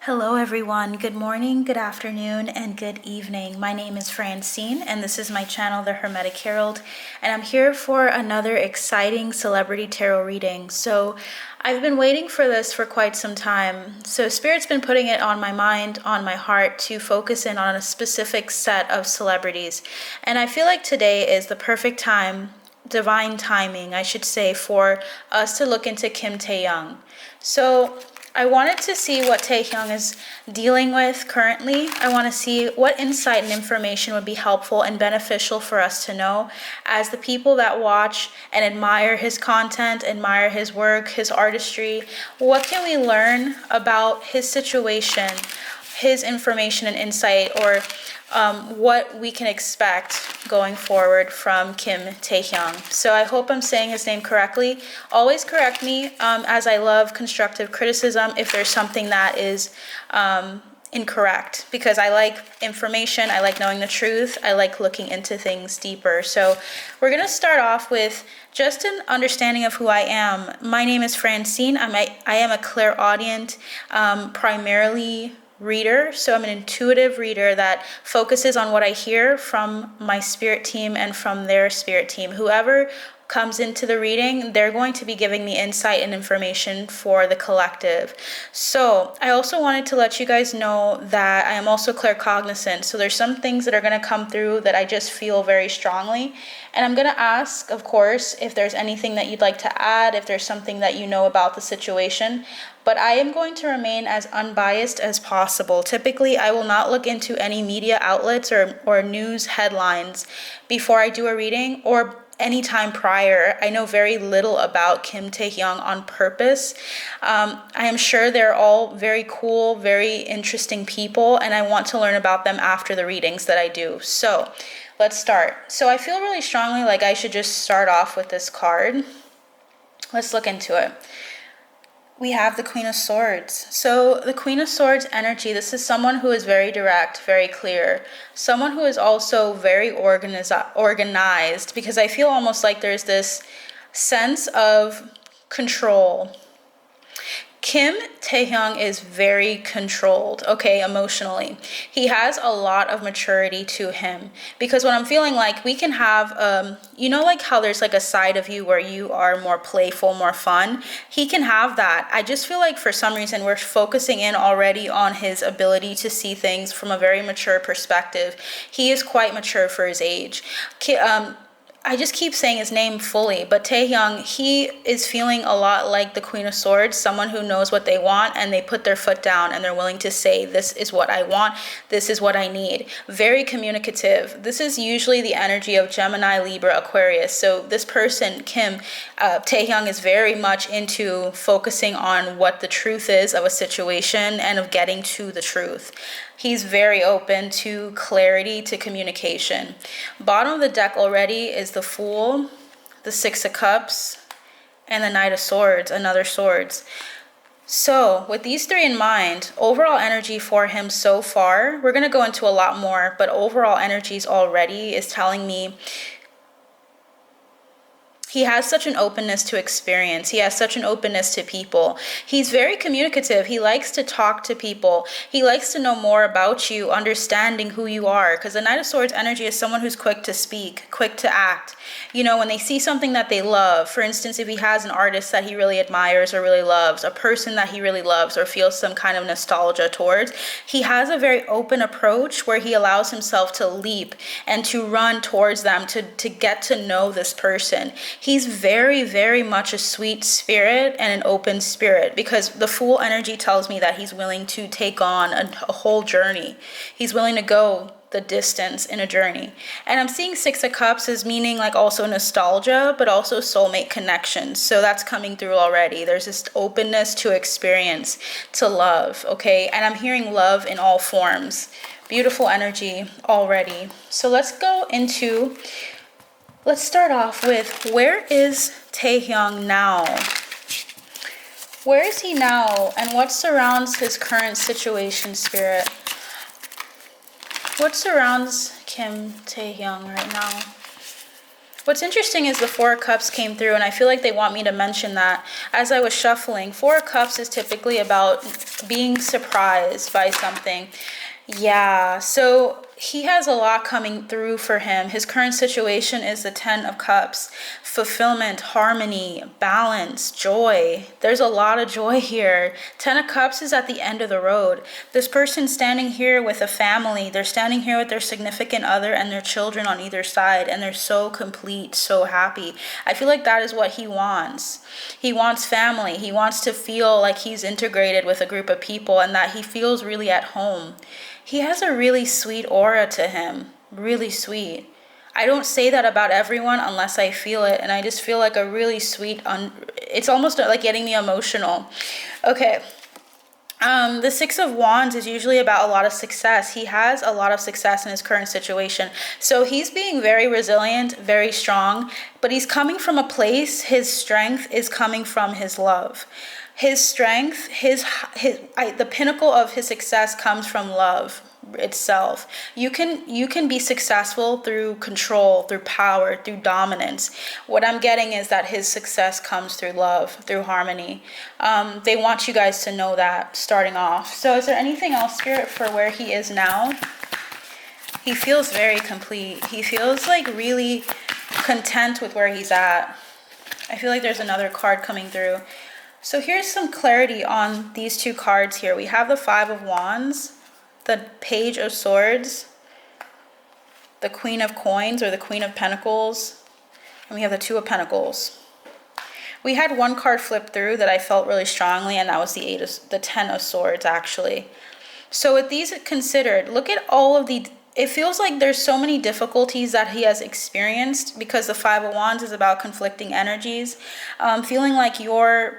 Hello everyone, good morning, good afternoon, and good evening. My name is Francine and this is my channel, The Hermetic Herald, and I'm here for another exciting celebrity tarot reading. So I've been waiting for this for quite some time. So Spirit's been putting it on my mind, on my heart to focus in on a specific set of celebrities. And I feel like today is the perfect time, divine timing, I should say, for us to look into Kim Taehyung. So I wanted to see what Taehyung is dealing with currently. I want to see what insight and information would be helpful and beneficial for us to know as the people that watch and admire his content, admire his work, his artistry. What can we learn about his situation, his information and insight, or what we can expect going forward from Kim Taehyung. So I hope I'm saying his name correctly. Always correct me, as I love constructive criticism if there's something that is incorrect, because I like information, I like knowing the truth, I like looking into things deeper. So we're going to start off with just an understanding of who I am. My name is Francine. I am a clairaudient, primarily reader. So I'm an intuitive reader that focuses on what I hear from my spirit team and from their spirit team. Whoever comes into the reading, they're going to be giving me insight and information for the collective. So I also wanted to let you guys know that I am also claircognizant. So there's some things that are going to come through that I just feel very strongly. And I'm going to ask, of course, if there's anything that you'd like to add, if there's something that you know about the situation. But I am going to remain as unbiased as possible. Typically, I will not look into any media outlets or news headlines before I do a reading or any time prior. I know very little about Kim Taehyung on purpose. I am sure they're all very cool, very interesting people, and I want to learn about them after the readings that I do. So let's start. So I feel really strongly like I should just start off with this card. Let's look into it. We have the Queen of Swords. So the Queen of Swords energy, this is someone who is very direct, very clear. Someone who is also very organized, because I feel almost like there's this sense of control. Kim Taehyung is very controlled, okay, emotionally. He has a lot of maturity to him, because what I'm feeling like, we can have, like how there's like a side of you where you are more playful, more fun. He can have that. I just feel like for some reason we're focusing in already on his ability to see things from a very mature perspective. He is quite mature for his age. I just keep saying his name fully, but Taehyung, he is feeling a lot like the Queen of Swords, someone who knows what they want and they put their foot down and they're willing to say, this is what I want, this is what I need. Very communicative. This is usually the energy of Gemini, Libra, Aquarius. So this person, Kim, Taehyung, is very much into focusing on what the truth is of a situation and of getting to the truth. He's very open to clarity, to communication. Bottom of the deck already is the Fool, the Six of Cups, and the Knight of Swords, another Swords. So with these three in mind, overall energy for him so far, we're going to go into a lot more, but overall energies already is telling me he has such an openness to experience. He has such an openness to people. He's very communicative. He likes to talk to people. He likes to know more about you, understanding who you are. Because the Knight of Swords energy is someone who's quick to speak, quick to act. You know, when they see something that they love, for instance, if he has an artist that he really admires or really loves, a person that he really loves or feels some kind of nostalgia towards, he has a very open approach where he allows himself to leap and to run towards them, to get to know this person. He's very, very much a sweet spirit and an open spirit, because the Fool energy tells me that he's willing to take on a whole journey. He's willing to go the distance in a journey. And I'm seeing Six of Cups as meaning like also nostalgia, but also soulmate connections. So that's coming through already. There's this openness to experience, to love, okay? And I'm hearing love in all forms. Beautiful energy already. So let's start off with, where is Taehyung now? Where is he now, and what surrounds his current situation, Spirit? What surrounds Kim Taehyung right now? What's interesting is the Four of Cups came through, and I feel like they want me to mention that as I was shuffling. Four of Cups is typically about being surprised by something. Yeah, so he has a lot coming through for him. His current situation is the Ten of Cups. Fulfillment, harmony, balance, joy. There's a lot of joy here. Ten of Cups is at the end of the road. This person standing here with a family. They're standing here with their significant other and their children on either side, and they're so complete, so happy. I feel like that is what he wants. He wants family. He wants to feel like he's integrated with a group of people and that he feels really at home. He has a really sweet aura to him. Really sweet. I don't say that about everyone unless I feel it, and I just feel like a really sweet, it's almost like getting me emotional. Okay. The Six of Wands is usually about a lot of success. He has a lot of success in his current situation. So he's being very resilient, very strong, but he's coming from a place, his strength is coming from his love. His strength, the pinnacle of his success comes from love itself. You can be successful through control, through power, through dominance. What I'm getting is that his success comes through love, through harmony. They want you guys to know that starting off. So is there anything else, Spirit, for where he is now? He feels very complete. He feels like really content with where he's at. I feel like there's another card coming through. So here's some clarity on these two cards here. We have the Five of Wands, the Page of Swords, the Queen of Coins or the Queen of Pentacles, and we have the Two of Pentacles. We had one card flip through that I felt really strongly, and that was the Ten of Swords, actually. So with these considered, look at all of it feels like there's so many difficulties that he has experienced because the Five of Wands is about conflicting energies. Feeling like your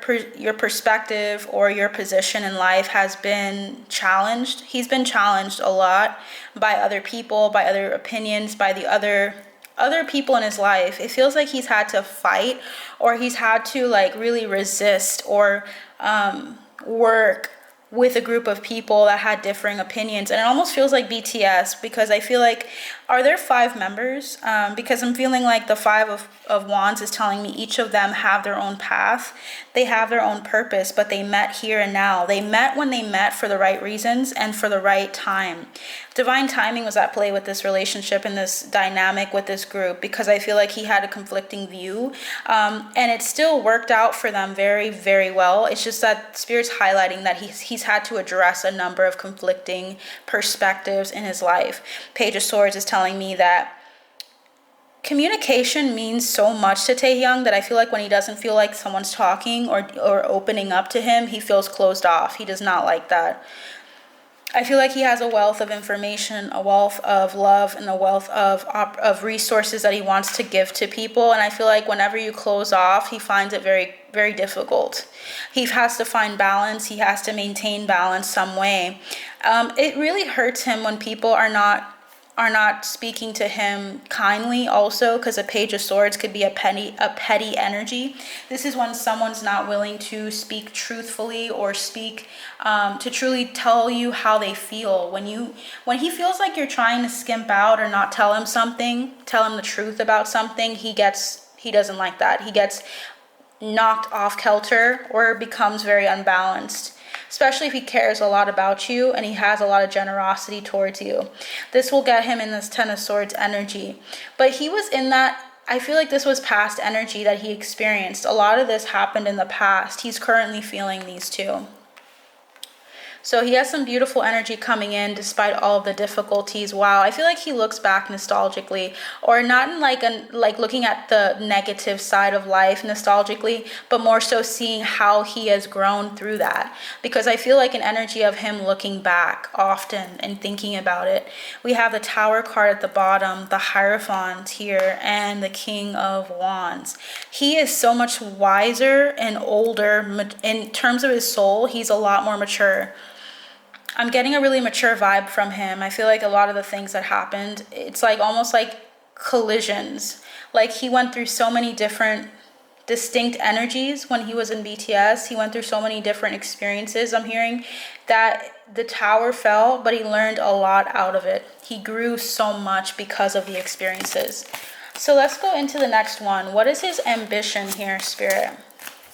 perspective or your position in life has been challenged. He's been challenged a lot by other people, by other opinions, by the other people in his life. It feels like he's had to fight, or he's had to like really resist or work with a group of people that had differing opinions. And it almost feels like BTS, because I feel like, are there 5 members? Because I'm feeling like the Five of Wands is telling me each of them have their own path. They have their own purpose, but they met here and now. They met when they met for the right reasons and for the right time. Divine timing was at play with this relationship and this dynamic with this group, because I feel like he had a conflicting view, and it still worked out for them very, very well. It's just that Spirit's highlighting that he's had to address a number of conflicting perspectives in his life. Page of Swords is telling me that communication means so much to Taehyung that I feel like when he doesn't feel like someone's talking or opening up to him, he feels closed off. He does not like that. I feel like he has a wealth of information, a wealth of love, and a wealth of resources that he wants to give to people. And I feel like whenever you close off, he finds it very, very difficult. He has to find balance. He has to maintain balance some way. It really hurts him when people are not speaking to him kindly also, because a Page of Swords could be a petty energy. This is when someone's not willing to speak truthfully or speak to truly tell you how they feel. When he feels like you're trying to skimp out or not tell him the truth about something, he doesn't like that. He gets knocked off kilter or becomes very unbalanced, especially if he cares a lot about you and he has a lot of generosity towards you. This will get him in this Ten of Swords energy. But he was in that, I feel like this was past energy that he experienced. A lot of this happened in the past. He's currently feeling these too. So he has some beautiful energy coming in despite all of the difficulties. Wow, I feel like he looks back nostalgically, or not in like looking at the negative side of life nostalgically, but more so seeing how he has grown through that. Because I feel like an energy of him looking back often and thinking about it. We have the Tower card at the bottom, the Hierophant here, and the King of Wands. He is so much wiser and older in terms of his soul. He's a lot more mature. I'm getting a really mature vibe from him. I feel like a lot of the things that happened, it's like almost like collisions. Like he went through so many different distinct energies when he was in BTS. He went through so many different experiences. I'm hearing that the tower fell, but he learned a lot out of it. He grew so much because of the experiences. So let's go into the next one. What is his ambition here, Spirit?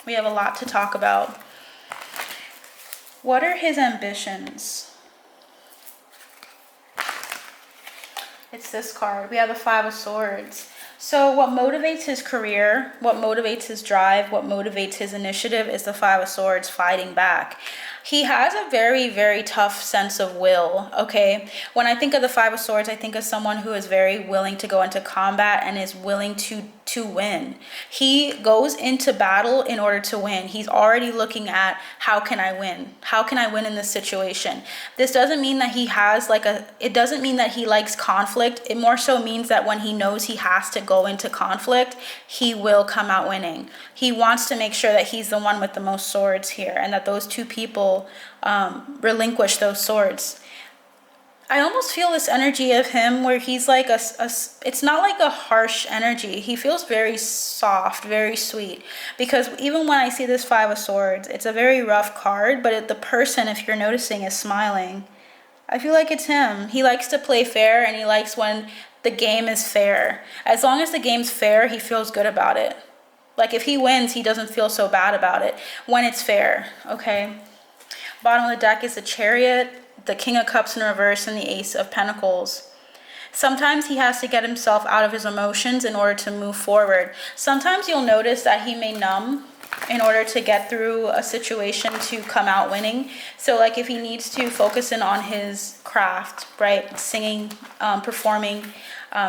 We have a lot to talk about. What are his ambitions? It's this card. We have the Five of Swords. So what motivates his career, what motivates his drive, what motivates his initiative is the Five of Swords, fighting back. He has a very, very tough sense of will, okay? When I think of the Five of Swords, I think of someone who is very willing to go into combat and is willing to win. He goes into battle in order to win. He's already looking at, how can I win? How can I win in this situation? This doesn't mean that he has it doesn't mean that he likes conflict. It more so means that when he knows he has to go into conflict, he will come out winning. He wants to make sure that he's the one with the most swords here, and that those two people relinquish those swords. I almost feel this energy of him where he's like it's not like a harsh energy. He feels very soft, very sweet. Because even when I see this Five of Swords, it's a very rough card, but the person, if you're noticing, is smiling. I feel like it's him. He likes to play fair, and he likes when the game is fair. As long as the game's fair, he feels good about it. Like if he wins, he doesn't feel so bad about it when it's fair, okay? Bottom of the deck is the Chariot, the King of Cups in reverse, and the Ace of Pentacles. Sometimes he has to get himself out of his emotions in order to move forward. Sometimes you'll notice that he may numb in order to get through a situation to come out winning. So like if he needs to focus in on his craft, right? Singing, performing,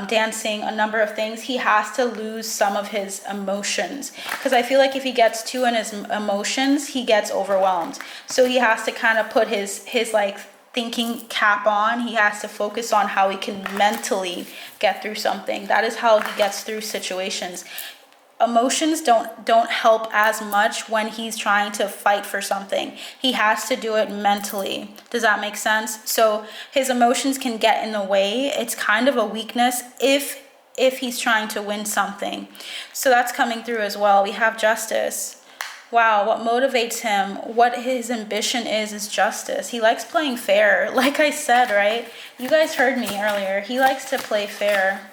dancing, a number of things, he has to lose some of his emotions, because I feel like if he gets too in his emotions, he gets overwhelmed. So he has to kind of put his like thinking cap on. He has to focus on how he can mentally get through something. That is how he gets through situations. Emotions don't help as much when he's trying to fight for something. He has to do it mentally. Does that make sense? So his emotions can get in the way. It's kind of a weakness if he's trying to win something. So that's coming through as well. We have Justice. Wow, what motivates him, what his ambition is justice. He likes playing fair. Like I said, right? You guys heard me earlier. He likes to play fair.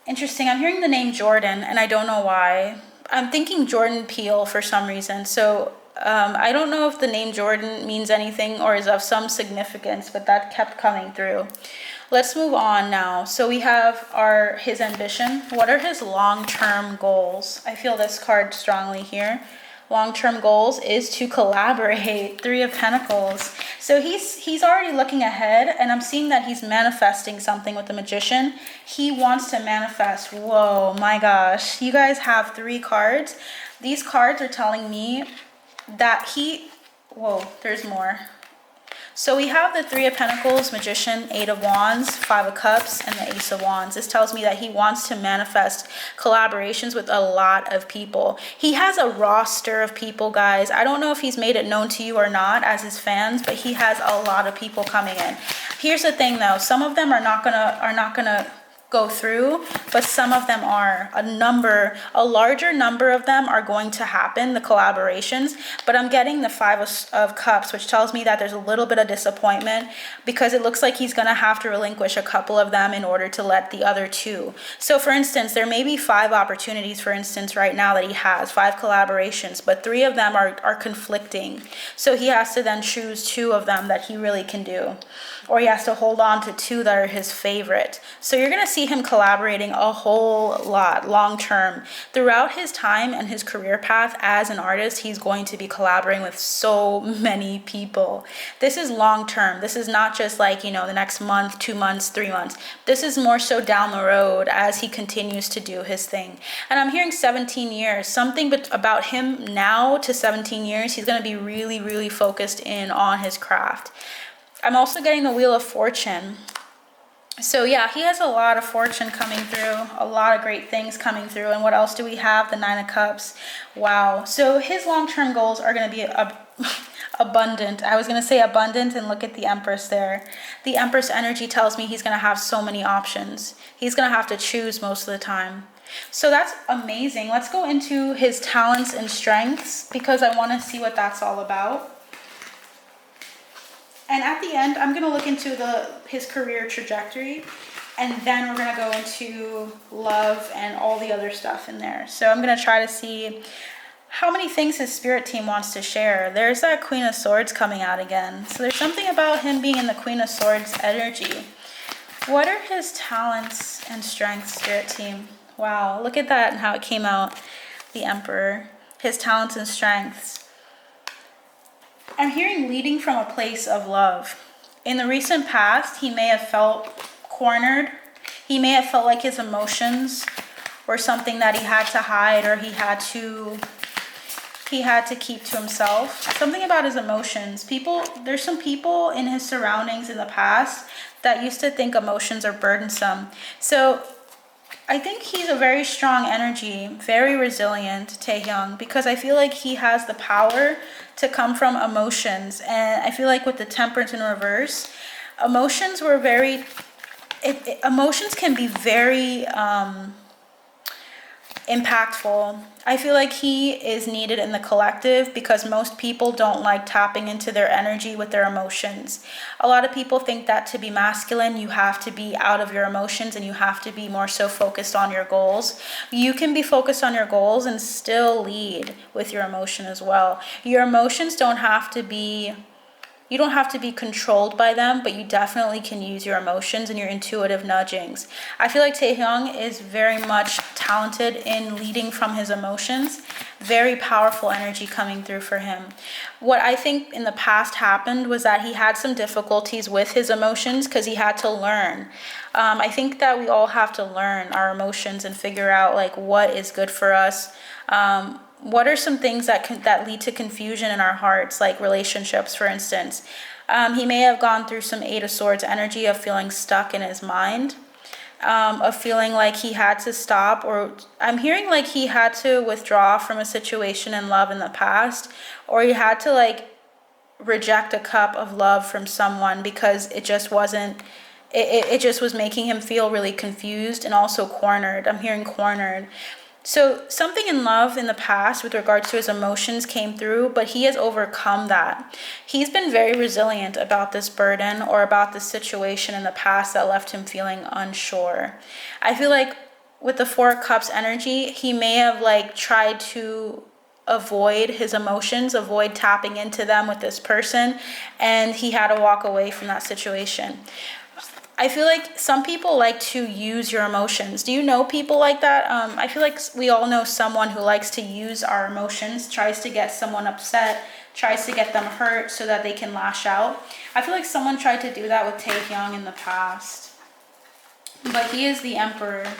Interesting. I'm hearing the name Jordan, and I don't know why. I'm thinking Jordan Peele for some reason. So I don't know if the name Jordan means anything or is of some significance, but that kept coming through. Let's move on now. So we have his ambition. What are his long-term goals? I feel this card strongly here. Long-term goals is to collaborate. Three of Pentacles. So he's already looking ahead, and I'm seeing that he's manifesting something with the Magician. He wants to manifest. Whoa, my gosh. You guys have 3 cards. These cards are telling me that whoa, there's more. So we have the Three of Pentacles, Magician, Eight of Wands, Five of Cups, and the Ace of Wands. This tells me that he wants to manifest collaborations with a lot of people. He has a roster of people, guys. I don't know if he's made it known to you or not as his fans, but he has a lot of people coming in. Here's the thing though, some of them are not gonna go through, but some of them are. A larger number of them are going to happen, the collaborations, but I'm getting the Five of Cups, which tells me that there's a little bit of disappointment because it looks like he's gonna have to relinquish a couple of them in order to let the other 2. So for instance, there may be 5 opportunities, for instance, right now that he has, 5 collaborations, but 3 of them are conflicting. So he has to then choose 2 of them that he really can do, or he has to hold on to 2 that are his favorite. So you're gonna see him collaborating a whole lot long term. Throughout his time and his career path as an artist, he's going to be collaborating with so many people. This is long term. This is not just like, the next month, 2 months, 3 months. This is more so down the road as he continues to do his thing. And I'm hearing 17 years. Something about him now to 17 years, he's going to be really, really focused in on his craft. I'm also getting the Wheel of Fortune. So yeah, he has a lot of fortune coming through, a lot of great things coming through. And what else do we have? The Nine of Cups. Wow. So his long-term goals are going to be abundant. I was going to say abundant, and look at the Empress there. The Empress energy tells me he's going to have so many options. He's going to have to choose most of the time. So that's amazing. Let's go into his talents and strengths, because I want to see what that's all about. And at the end, I'm going to look into his career trajectory. And then we're going to go into love and all the other stuff in there. So I'm going to try to see how many things his spirit team wants to share. There's that Queen of Swords coming out again. So there's something about him being in the Queen of Swords energy. What are his talents and strengths, spirit team? Wow, look at that and how it came out. The Emperor. His talents and strengths. I'm hearing leading from a place of love. In the recent past, he may have felt cornered. He may have felt like his emotions were something that he had to hide, or he had to keep to himself. Something about his emotions. There's some people in his surroundings in the past that used to think emotions are burdensome. So I think he's a very strong energy, very resilient, Taehyung, because I feel like he has the power to come from emotions. And I feel like with the Temperance in reverse, emotions can be very impactful. I feel like he is needed in the collective because most people don't like tapping into their energy with their emotions. A lot of people think that to be masculine, you have to be out of your emotions and you have to be more so focused on your goals. You can be focused on your goals and still lead with your emotion as well. Your emotions don't have to be You don't have to be controlled by them, but you definitely can use your emotions and your intuitive nudgings. I feel like Taehyung is very much talented in leading from his emotions. Very powerful energy coming through for him. What I think in the past happened was that he had some difficulties with his emotions because he had to learn. I think that we all have to learn our emotions and figure out like what is good for us. What are some things that lead to confusion in our hearts, like relationships, for instance? He may have gone through some Eight of Swords energy of feeling stuck in his mind, of feeling like he had to stop, or I'm hearing like he had to withdraw from a situation in love in the past, or he had to like reject a cup of love from someone because it just wasn't, it just was making him feel really confused and also cornered. I'm hearing cornered. So something in love in the past with regards to his emotions came through, but he has overcome that. He's been very resilient about this burden or about this situation in the past that left him feeling unsure. I feel like with the Four of Cups energy, he may have like tried to avoid his emotions, avoid tapping into them with this person, and he had to walk away from that situation. I feel like some people like to use your emotions. Do you know people like that? I feel like we all know someone who likes to use our emotions, tries to get someone upset, tries to get them hurt so that they can lash out. I feel like someone tried to do that with Taehyung in the past. But he is the Emperor.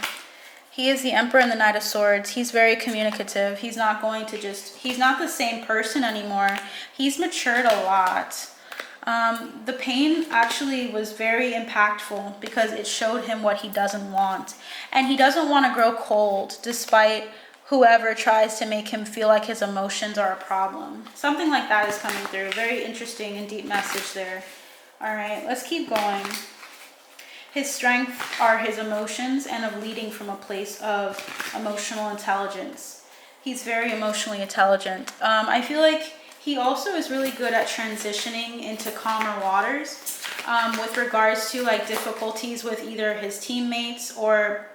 He is the Emperor and the Knight of Swords. He's very communicative. He's not the same person anymore. He's matured a lot. The pain actually was very impactful because it showed him what he doesn't want. And he doesn't want to grow cold despite whoever tries to make him feel like his emotions are a problem. Something like that is coming through. Very interesting and deep message there. All right, let's keep going. His strengths are his emotions and of leading from a place of emotional intelligence. He's very emotionally intelligent. I feel like he also is really good at transitioning into calmer waters with regards to like difficulties with either his teammates or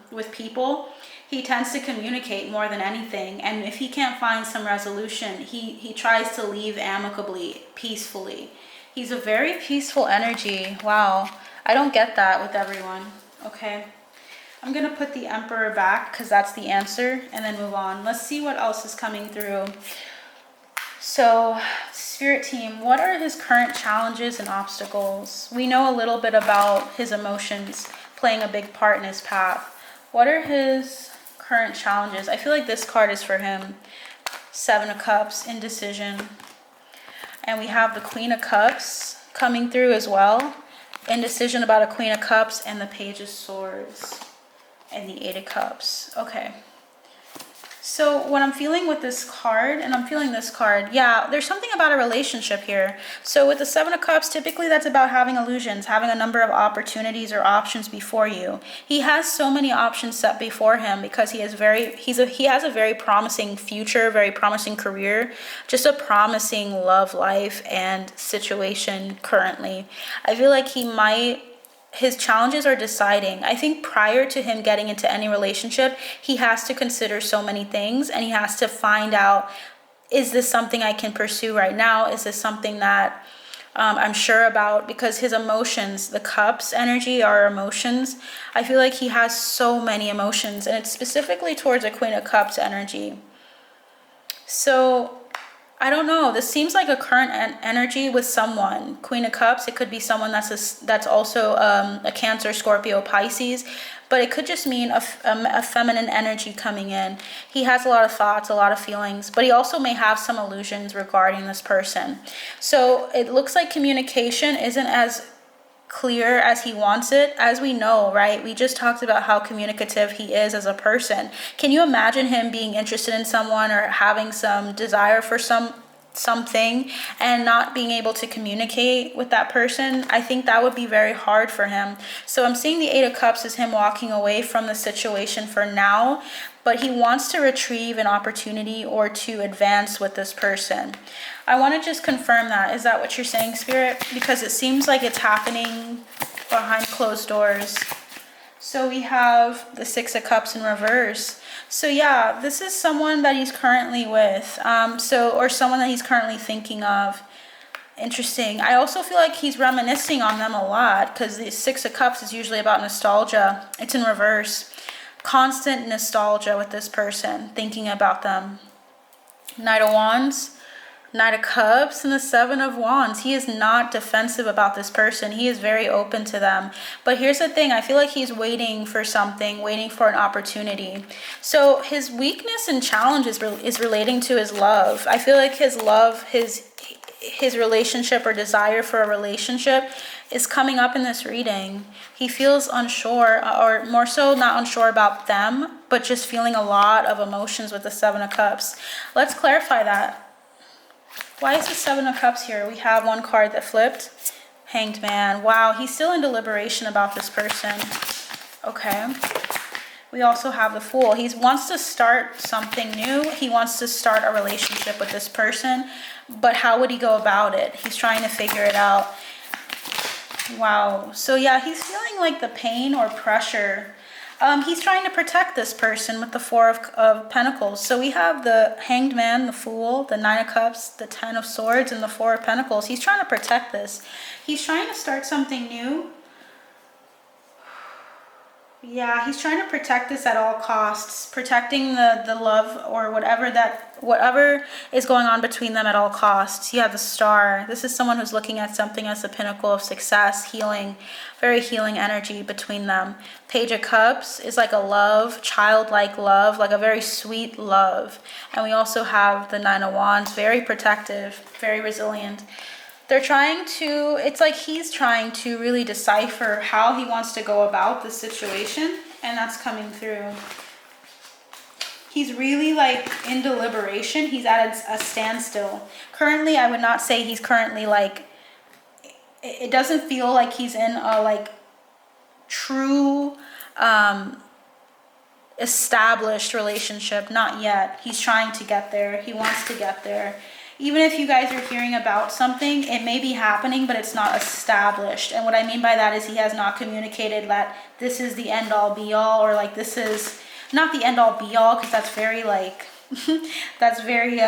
with people. He tends to communicate more than anything. And if he can't find some resolution, he tries to leave amicably, peacefully. He's a very peaceful energy. Wow. I don't get that with everyone. Okay. I'm going to put the Emperor back because that's the answer and then move on. Let's see what else is coming through. So, Spirit Team, what are his current challenges and obstacles? We know a little bit about his emotions playing a big part in his path. What are his current challenges? I feel like this card is for him. Seven of Cups, indecision. And we have the Queen of Cups coming through as well. Indecision about a Queen of Cups and the Page of Swords and the Eight of Cups. Okay. So what I'm feeling with this card, and I'm feeling this card, yeah, there's something about a relationship here. So with the Seven of Cups, typically that's about having illusions, having a number of opportunities or options before you. He has so many options set before him because he has a very promising future, very promising career, just a promising love life and situation currently. I feel like he might his challenges are deciding. I think prior to him getting into any relationship, he has to consider so many things, and he has to find out, is this something I can pursue right now? Is this something that I'm sure about? Because his emotions, the cups energy are emotions. I feel like he has so many emotions, and it's specifically towards a Queen of Cups energy. So I don't know. This seems like a current energy with someone. Queen of Cups, it could be someone that's also a Cancer, Scorpio, Pisces, but it could just mean a feminine energy coming in. He has a lot of thoughts, a lot of feelings, but he also may have some illusions regarding this person. So it looks like communication isn't as clear as he wants it. As we know, right, we just talked about how communicative he is as a person. Can you imagine him being interested in someone or having some desire for something and not being able to communicate with that person? I think that would be very hard for him. So I'm seeing the Eight of Cups as him walking away from the situation for now, but he wants to retrieve an opportunity or to advance with this person. I want to just confirm that. Is that what you're saying, Spirit? Because it seems like it's happening behind closed doors. So we have the Six of Cups in reverse. So yeah, this is someone that he's currently with. Or someone that he's currently thinking of. Interesting. I also feel like he's reminiscing on them a lot, because the Six of Cups is usually about nostalgia. It's in reverse. Constant nostalgia with this person, thinking about them. Knight of Wands, Knight of Cups, and the Seven of Wands. He is not defensive about this person. He is very open to them. But here's the thing. I feel like he's waiting for something, waiting for an opportunity. So his weakness and challenge is relating to his love. I feel like his love, his relationship or desire for a relationship is coming up in this reading. He feels unsure, or more so not unsure about them, but just feeling a lot of emotions with the Seven of Cups. Let's clarify that. Why is the Seven of Cups here? We have one card that flipped. Hanged Man. Wow, he's still in deliberation about this person. Okay. We also have the Fool. He wants to start something new. He wants to start a relationship with this person, but how would he go about it? He's trying to figure it out. Wow. So yeah, he's feeling like the pain or pressure. He's trying to protect this person with the Four of Pentacles. So we have the Hanged Man, the Fool, the Nine of Cups, the Ten of Swords, and the Four of Pentacles. He's trying to protect this. He's trying to start something new. Yeah, he's trying to protect this at all costs, protecting the love or whatever is going on between them at all costs. You have the Star. This is someone who's looking at something as the pinnacle of success, healing, very healing energy between them. Page of Cups is like a love, childlike love, like a very sweet love. And we also have the Nine of Wands, very protective, very resilient. It's like he's trying to really decipher how he wants to go about the situation, and that's coming through. He's really like in deliberation. He's at a standstill. Currently, I would not say he's currently like, it doesn't feel like he's in a like true established relationship. Not yet. He's trying to get there. He wants to get there. Even if you guys are hearing about something, it may be happening, but it's not established. And what I mean by that is he has not communicated that this is the end all be all, or like this is not the end all be all, because that's very like, that's very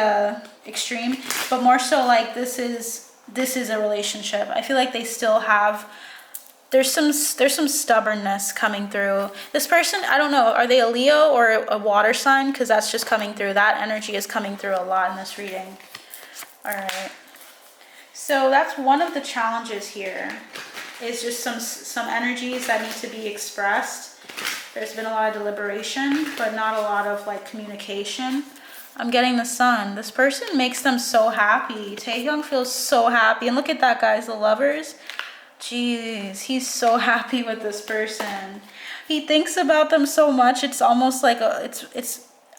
extreme, but more so like this is a relationship. I feel like they still have, there's some stubbornness coming through. This person, I don't know, are they a Leo or a water sign? Because that's just coming through. That energy is coming through a lot in this reading. All right, so that's one of the challenges here, is just some energies that need to be expressed. There's been a lot of deliberation, but not a lot of like communication. I'm getting the Sun. This person makes them so happy. Taehyung feels so happy, and look at that, guys, the Lovers. Jeez, he's so happy with this person. He thinks about them so much. It's almost like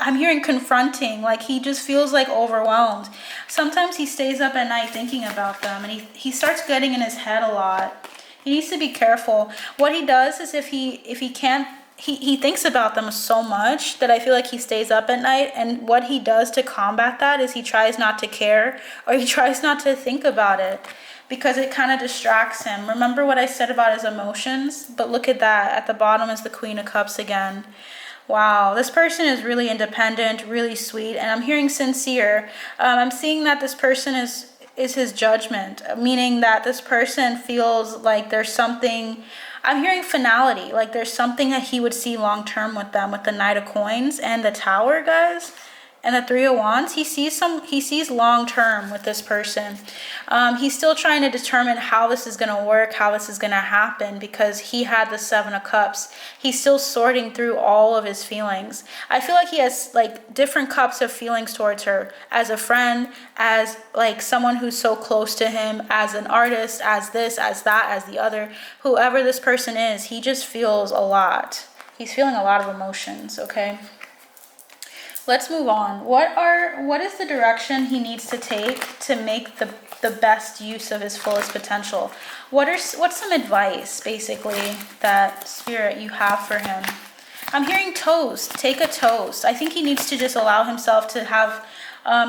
I'm hearing confronting, like he just feels like overwhelmed. Sometimes he stays up at night thinking about them, and he starts getting in his head a lot. He needs to be careful. What he does is if he can't he thinks about them so much that I feel like he stays up at night, and what he does to combat that is he tries not to care, or he tries not to think about it, because it kind of distracts him. Remember what I said about his emotions? But look at that. At the bottom is the Queen of Cups again. Wow, this person is really independent, really sweet, and I'm hearing sincere. I'm seeing that this person is his judgment, meaning that this person feels like there's something. I'm hearing finality, like there's something that he would see long term with them, with the Knight of Coins and the Tower, guys, and the Three of Wands. He sees long term with this person. He's still trying to determine how this is going to work, how this is going to happen, because he had the Seven of Cups. He's still sorting through all of his feelings. I feel like he has like different cups of feelings towards her, as a friend, as like someone who's so close to him, as an artist, as this, as that, as the other. Whoever this person is, he just feels a lot. He's feeling a lot of emotions, okay? Let's move on. What is the direction he needs to take to make the best use of his fullest potential? What's some advice, basically, that Spirit you have for him? I'm hearing toast. Take a toast. I think he needs to just allow himself to have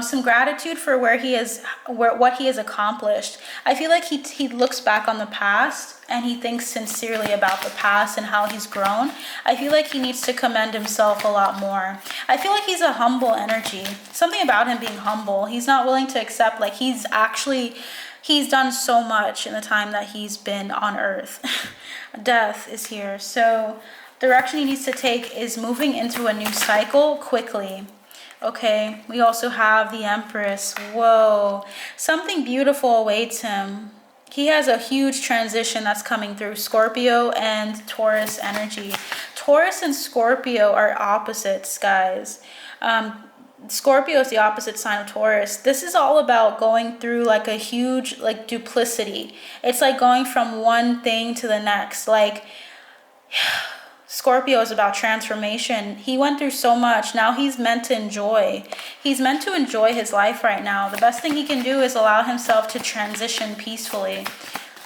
some gratitude for what he has accomplished. I feel like he looks back on the past and he thinks sincerely about the past and how he's grown. I feel like he needs to commend himself a lot more. I feel like he's a humble energy. Something about him being humble. He's not willing to accept, like, he's done so much in the time that he's been on earth. Death is here. So the direction he needs to take is moving into a new cycle quickly. Okay, we also have the Empress. Whoa, something beautiful awaits him. He has a huge transition that's coming through Scorpio and Taurus energy. Taurus and Scorpio are opposites, guys. Scorpio is the opposite sign of Taurus. This is all about going through like a huge like duplicity. It's like going from one thing to the next. Like Scorpio is about transformation. He went through so much. Now he's meant to enjoy. He's meant to enjoy his life right now. The best thing he can do is allow himself to transition peacefully.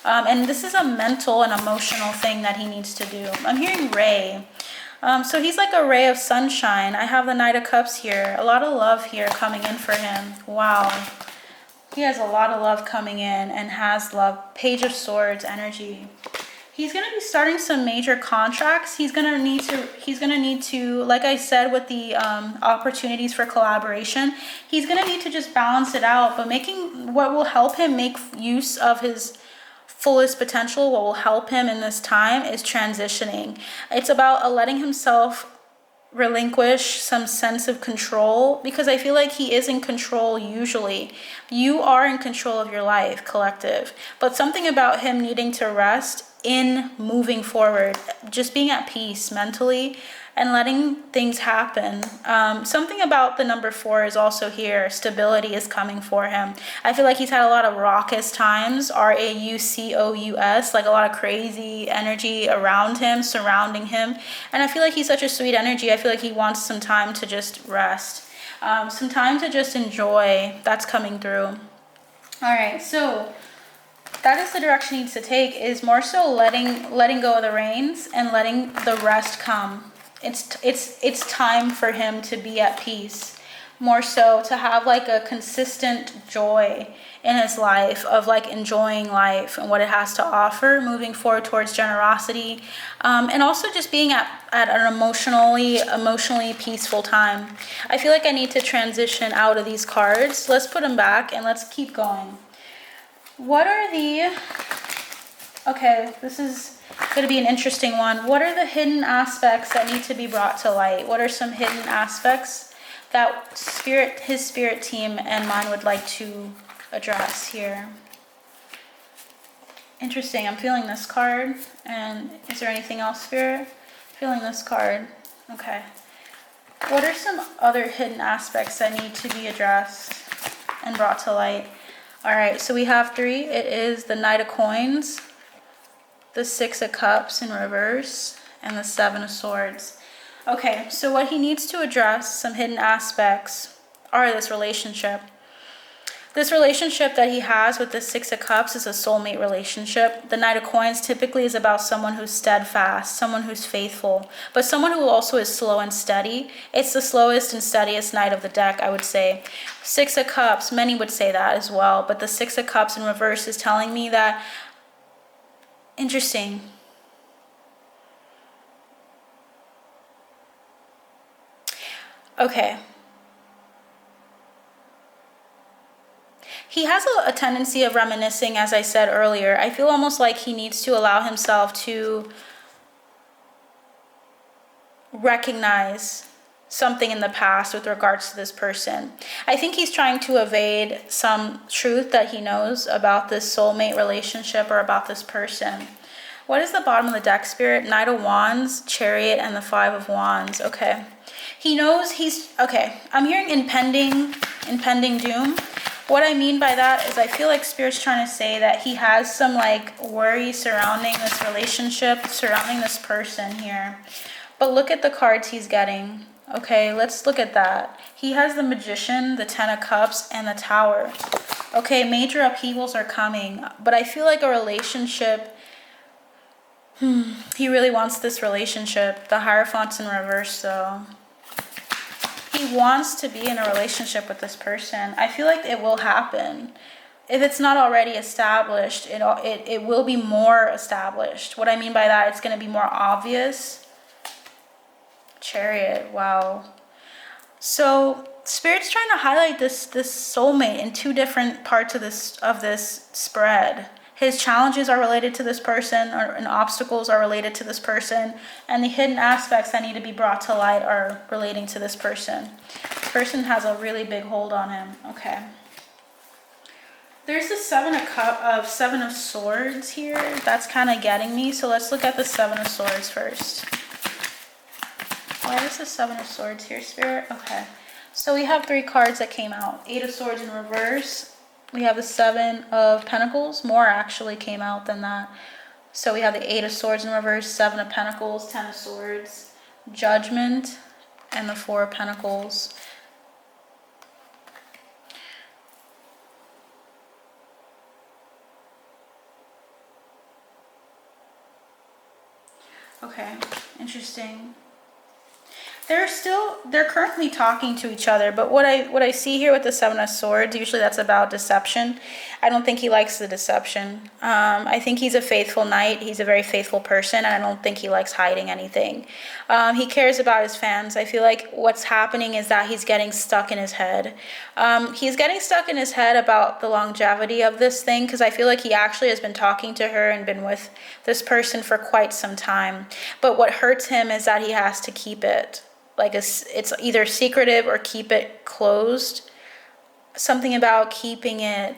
And this is a mental and emotional thing that he needs to do. I'm hearing ray. So he's like a ray of sunshine. I have the Knight of Cups here. A lot of love here coming in for him. Wow. He has a lot of love coming in and has love. Page of Swords energy. He's going to be starting some major contracts. He's going to need to, like I said, with the opportunities for collaboration, he's going to need to just balance it out. But making what will help him make use of his fullest potential, what will help him in this time, is transitioning. It's about letting himself relinquish some sense of control, because I feel like he is in control usually. You are in control of your life, collective. But something about him needing to rest in moving forward, just being at peace mentally and letting things happen. Something about the number 4 is also here. Stability is coming for him. I feel like he's had a lot of raucous times, RAUCOUS, like a lot of crazy energy around him, surrounding him. And I feel like he's such a sweet energy. I feel like he wants some time to just rest, some time to just enjoy. That's coming through. All right, so that is the direction he needs to take, is more so letting go of the reins and letting the rest come. It's time for him to be at peace, more so to have like a consistent joy in his life, of like enjoying life and what it has to offer, moving forward towards generosity, and also just being at an emotionally peaceful time. I feel like I need to transition out of these cards. Let's put them back and let's keep going. What are the... Okay, this is going to be an interesting one. What are the hidden aspects that need to be brought to light? What are some hidden aspects that his spirit team and mine would like to address here? Interesting. I'm feeling this card. And is there anything else, Spirit? Feeling this card. Okay. What are some other hidden aspects that need to be addressed and brought to light? All right, so we have 3. It is the Knight of Coins, the 6 of Cups in reverse, and the 7 of Swords. Okay, so what he needs to address, some hidden aspects, are this relationship. This relationship that he has with the Six of Cups is a soulmate relationship. The Knight of Coins typically is about someone who's steadfast, someone who's faithful, but someone who also is slow and steady. It's the slowest and steadiest Knight of the deck, I would say. Six of Cups, many would say that as well, but the Six of Cups in reverse is telling me that, interesting. Okay. He has a tendency of reminiscing, as I said earlier. I feel almost like he needs to allow himself to recognize something in the past with regards to this person. I think he's trying to evade some truth that he knows about this soulmate relationship or about this person. What is the bottom of the deck, Spirit? Knight of Wands, Chariot, and the Five of Wands. Okay. He knows he's... Okay. I'm hearing impending doom. What I mean by that is I feel like Spirit's trying to say that he has some like worry surrounding this relationship, surrounding this person here. But look at the cards he's getting. Okay, let's look at that. He has the Magician, the Ten of Cups, and the Tower. Okay, major upheavals are coming. But I feel like a relationship... He really wants this relationship. The Hierophant's in reverse though. He wants to be in a relationship with this person. I feel like it will happen. If it's not already established, it will be more established. What I mean by that, it's going to be more obvious. Chariot, wow. So Spirit's trying to highlight this soulmate in two different parts of this spread. His challenges are related to this person, and obstacles are related to this person, and the hidden aspects that need to be brought to light are relating to this person. This person has a really big hold on him. Okay. There's the Seven of Swords here. That's kind of getting me. So let's look at the Seven of Swords first. Why is the Seven of Swords here, Spirit? Okay. So we have three cards that came out. Eight of Swords in reverse. We have the Seven of Pentacles. More actually came out than that. So we have the Eight of Swords in reverse, Seven of Pentacles, Ten of Swords, Judgment, and the Four of Pentacles. Okay, interesting. They're currently talking to each other, but what I see here with the Seven of Swords, usually that's about deception. I don't think he likes the deception. I think he's a faithful knight. He's a very faithful person, and I don't think he likes hiding anything. He cares about his fans. I feel like what's happening is that he's getting stuck in his head. He's getting stuck in his head about the longevity of this thing, because I feel like he actually has been talking to her and been with this person for quite some time. But what hurts him is that he has to keep it. Like it's either secretive or keep it closed. Something about keeping it.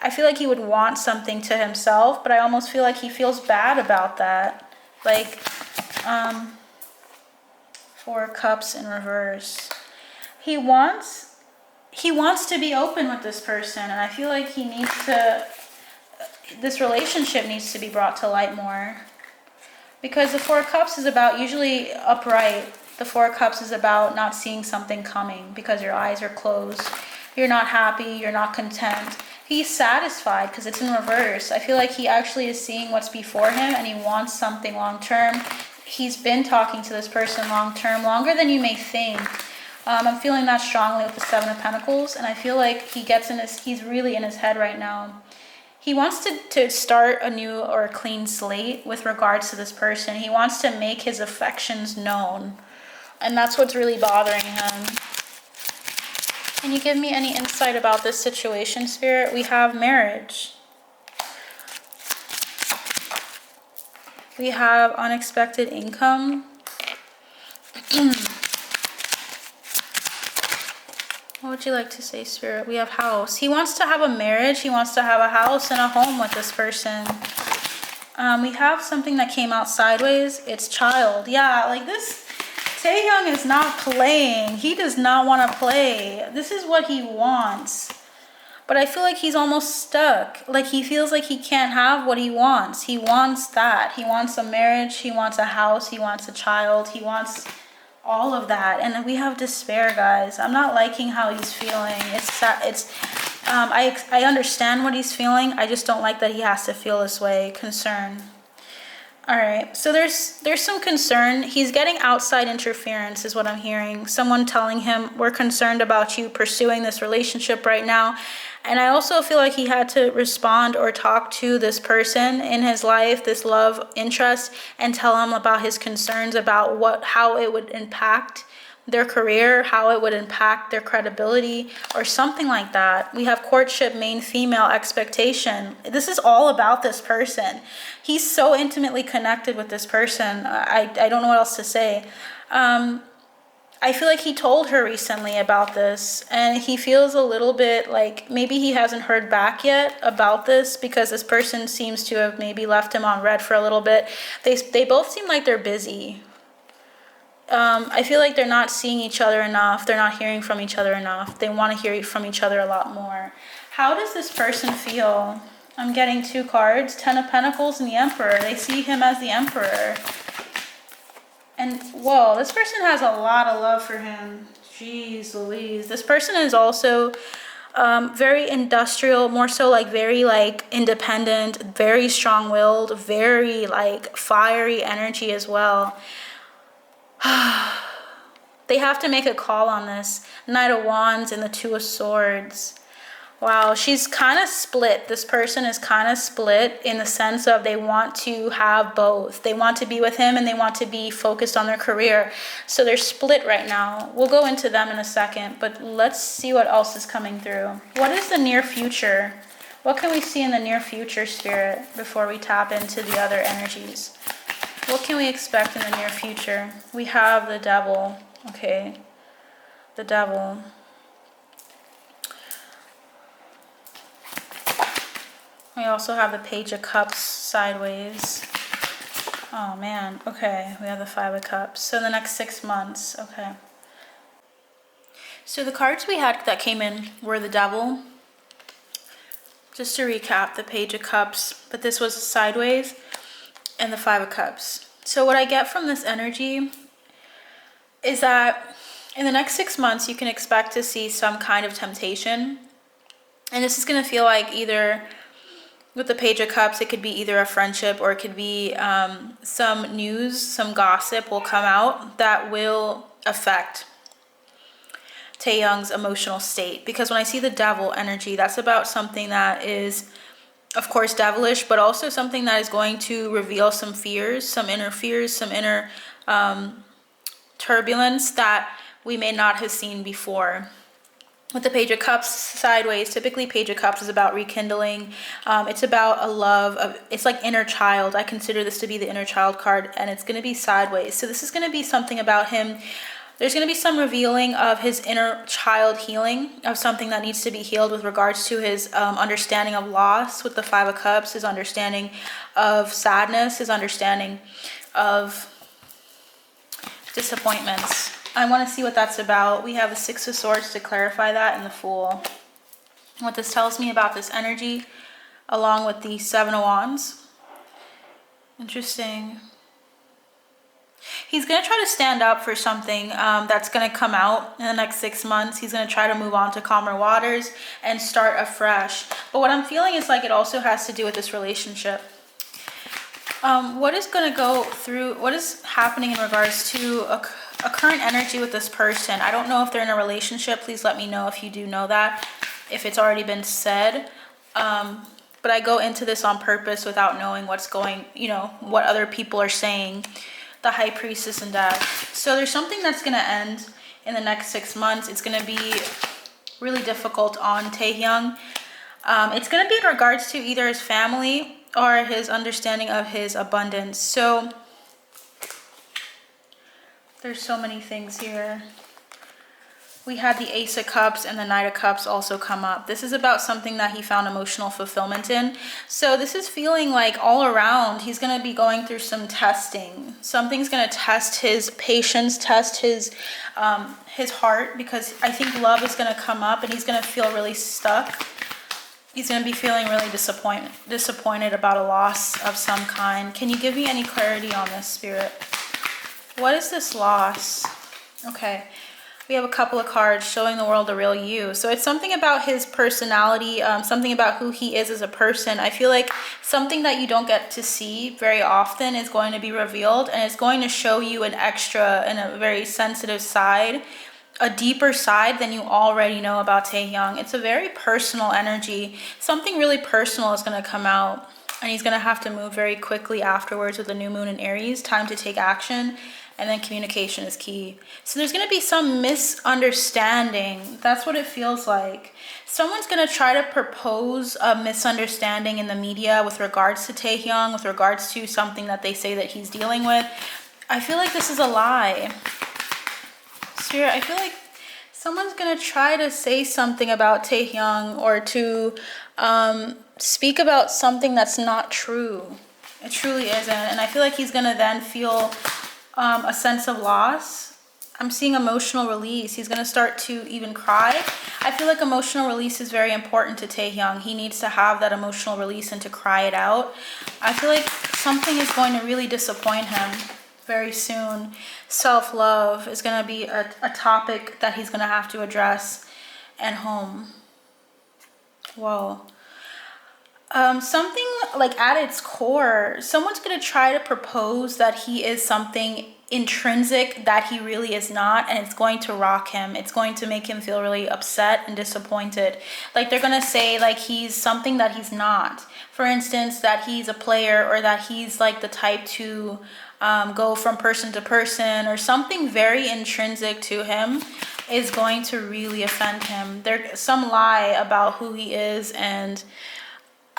I feel like he would want something to himself, but I almost feel like he feels bad about that. Like, Four of Cups in reverse. He wants to be open with this person, and I feel like this relationship needs to be brought to light more. Because the Four of Cups is about usually upright. The Four of Cups is about not seeing something coming because your eyes are closed. You're not happy. You're not content. He's satisfied because it's in reverse. I feel like he actually is seeing what's before him and he wants something long term. He's been talking to this person long term, longer than you may think. I'm feeling that strongly with the Seven of Pentacles, and I feel like he's really in his head right now. He wants to start a new or a clean slate with regards to this person. He wants to make his affections known. And that's what's really bothering him. Can you give me any insight about this situation, Spirit? We have marriage. We have unexpected income. What would you like to say, Spirit? We have house. He wants to have a marriage. He wants to have a house and a home with this person. We have something that came out sideways. It's child. Yeah, like this. Taehyung is not playing. He does not want to play. This is what he wants. But I feel like he's almost stuck. Like he feels like he can't have what he wants. He wants that. He wants a marriage. He wants a house. He wants a child. He wants all of that. And we have despair, guys. I'm not liking how he's feeling. I understand what he's feeling. I just don't like that he has to feel this way. Concern. All right, so there's some concern. He's getting outside interference is what I'm hearing. Someone telling him, we're concerned about you pursuing this relationship right now. And I also feel like he had to respond or talk to this person in his life, this love interest, and tell him about his concerns about how it would impact their career, how it would impact their credibility, or something like that. We have courtship, main female expectation. This is all about this person. He's so intimately connected with this person. I don't know what else to say. I feel like he told her recently about this, and he feels a little bit like maybe he hasn't heard back yet about this because this person seems to have maybe left him on red for a little bit. They both seem like they're busy. I feel like they're not seeing each other enough. They're not hearing from each other enough. They want to hear from each other a lot more. How does this person feel? I'm getting 2 cards, 10 of Pentacles and the Emperor. They see him as the Emperor. And whoa, this person has a lot of love for him. Jeez Louise. This person is also very industrial, more so like very like independent, very strong-willed, very like fiery energy as well. They have to make a call on this. Knight of Wands and the 2 of Swords. Wow, she's kind of split. This person is kind of split in the sense of they want to have both. They want to be with him and they want to be focused on their career. So they're split right now. We'll go into them in a second, but let's see what else is coming through. What is the near future? What can we see in the near future, Spirit, before we tap into the other energies? What can we expect in the near future? We have the Devil. Okay. The Devil. We also have the Page of Cups sideways. Oh man. Okay. We have the 5 of Cups. So the next 6 months. Okay. So the cards we had that came in were the Devil. Just to recap, the Page of Cups. But this was sideways. And the 5 of Cups. So what I get from this energy is that in the next 6 months, you can expect to see some kind of temptation. And this is going to feel like either, with the Page of Cups, it could be either a friendship or it could be some news, some gossip will come out that will affect Taehyung's emotional state. Because when I see the Devil energy, that's about something that is, of course, devilish, but also something that is going to reveal some fears, some inner turbulence that we may not have seen before. With the Page of Cups sideways, typically Page of Cups is about rekindling. It's about a love of, it's like inner child. I consider this to be the inner child card, and it's going to be sideways. So this is going to be something about him. There's going to be some revealing of his inner child healing, of something that needs to be healed with regards to his understanding of loss with the 5 of Cups, his understanding of sadness, his understanding of disappointments. I want to see what that's about. We have the 6 of Swords to clarify that and the Fool. What this tells me about this energy, along with the 7 of Wands. Interesting. He's going to try to stand up for something that's going to come out in the next 6 months. He's going to try to move on to calmer waters and start afresh. But what I'm feeling is like it also has to do with this relationship. What is going to go through, what is happening in regards to a current energy with this person? I don't know if they're in a relationship. Please let me know if you do know that, if it's already been said. But I go into this on purpose without knowing what's going, what other people are saying. The High Priestess and Death. So there's something that's going to end in the next 6 months. It's going to be really difficult on Taehyung. It's going to be in regards to either his family or his understanding of his abundance. So there's so many things here. We had the Ace of Cups and the Knight of Cups also come up. This is about something that he found emotional fulfillment in. So this is feeling like all around he's going to be going through some testing. Something's going to test his patience, test his heart, because I think love is going to come up and he's going to feel really stuck. He's going to be feeling really disappointed about a loss of some kind. Can you give me any clarity on this, Spirit? What is this loss? Okay. we have a couple of cards showing the world the real you. So it's something about his personality, something about who he is as a person. I feel like something that you don't get to see very often is going to be revealed, and it's going to show you an extra and a very sensitive side, a deeper side than you already know about Taehyung. It's a very personal energy. Something really personal is going to come out, and he's going to have to move very quickly afterwards with the new moon in Aries. Time to take action. And then communication is key. So there's going to be some misunderstanding. That's what it feels like. Someone's going to try to propose a misunderstanding in the media with regards to Taehyung, with regards to something that they say that he's dealing with. I feel like this is a lie. Spirit, I feel like someone's going to try to say something about Taehyung, or to speak about something that's not true. It truly isn't. And I feel like he's going to then feel a sense of loss. I'm seeing emotional release. He's going to start to even cry. I feel like emotional release is very important to Taehyung. He needs to have that emotional release and to cry it out. I feel like something is going to really disappoint him very soon. Self-love is going to be a topic that he's going to have to address. And home. Whoa. Something like at its core, someone's going to try to propose that he is something intrinsic that he really is not, and it's going to rock him. It's going to make him feel really upset and disappointed. Like they're going to say like he's something that he's not. For instance, that he's a player, or that he's like the type to go from person to person, or something very intrinsic to him is going to really offend him. There's some lie about who he is, and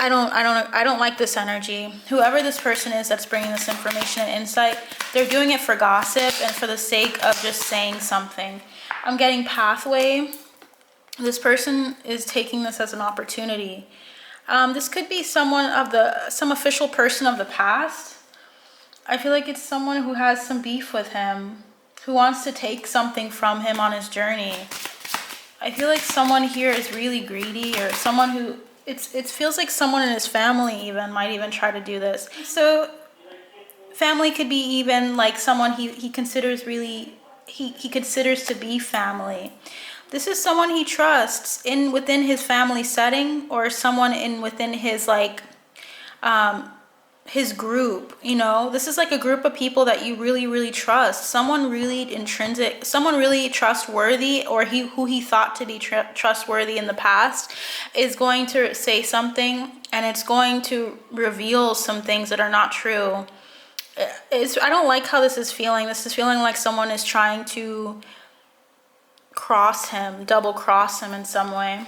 I don't like this energy. Whoever this person is that's bringing this information and insight, they're doing it for gossip and for the sake of just saying something. I'm getting pathway. This person is taking this as an opportunity. This could be some official person of the past. I feel like it's someone who has some beef with him, who wants to take something from him on his journey. I feel like someone here is really greedy, or someone who it feels like someone in his family even might even try to do this. So family could be even like someone he considers really he considers to be family. This is someone he trusts within his family setting, or someone within his like his group, you know. This is like a group of people that you really, really trust. Someone really intrinsic, someone really trustworthy, or who he thought to be trustworthy in the past, is going to say something, and it's going to reveal some things that are not true. I don't like how this is feeling. This is feeling like someone is trying to cross him, double cross him in some way.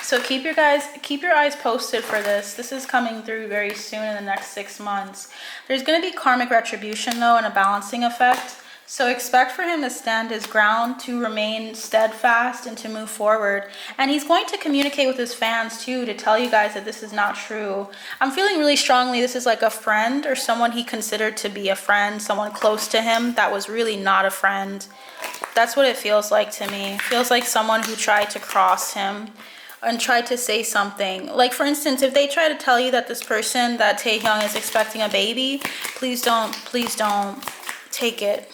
So keep your eyes posted for this. This is coming through very soon in the next 6 months. There's going to be karmic retribution though, and a balancing effect. So expect for him to stand his ground, to remain steadfast, and to move forward. And he's going to communicate with his fans too, to tell you guys that this is not true. I'm feeling really strongly this is like a friend, or someone he considered to be a friend, someone close to him that was really not a friend. That's what it feels like to me. It feels like someone who tried to cross him and tried to say something. Like for instance, if they try to tell you that this person, that Taehyung, is expecting a baby, please don't take it.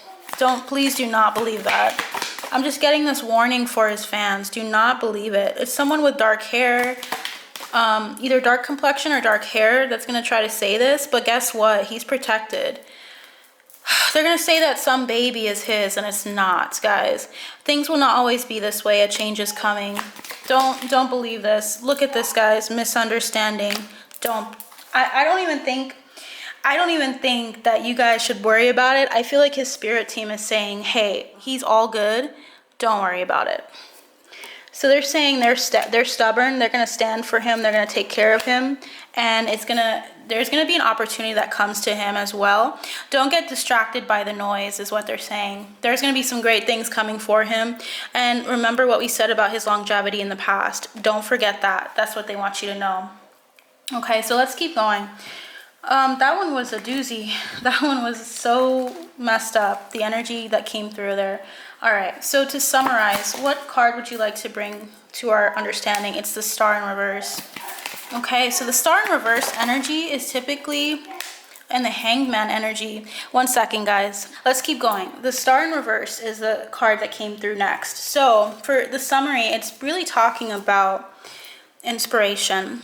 Please do not believe that. I'm just getting this warning for his fans. Do not believe it. It's someone with dark hair, either dark complexion or dark hair, that's gonna try to say this, but guess what? He's protected. They're going to say that some baby is his, and it's not, guys. Things will not always be this way. A change is coming. Don't believe this. Look at this, guys. Misunderstanding. I don't even think that you guys should worry about it. I feel like his spirit team is saying, hey, he's all good. Don't worry about it. So they're saying they're stubborn. They're going to stand for him. They're going to take care of him. And there's going to be an opportunity that comes to him as well. Don't get distracted by the noise is what they're saying. There's going to be some great things coming for him. And remember what we said about his longevity in the past. Don't forget that. That's what they want you to know. Okay, so let's keep going. That one was a doozy. That one was so messed up. The energy that came through there. All right, so to summarize, what card would you like to bring to our understanding? It's the Star in reverse. Okay, so the Star in reverse energy is typically and the Hanged Man energy. One second, guys. Let's keep going. The Star in Reverse is the card that came through next. So for the summary, it's really talking about inspiration.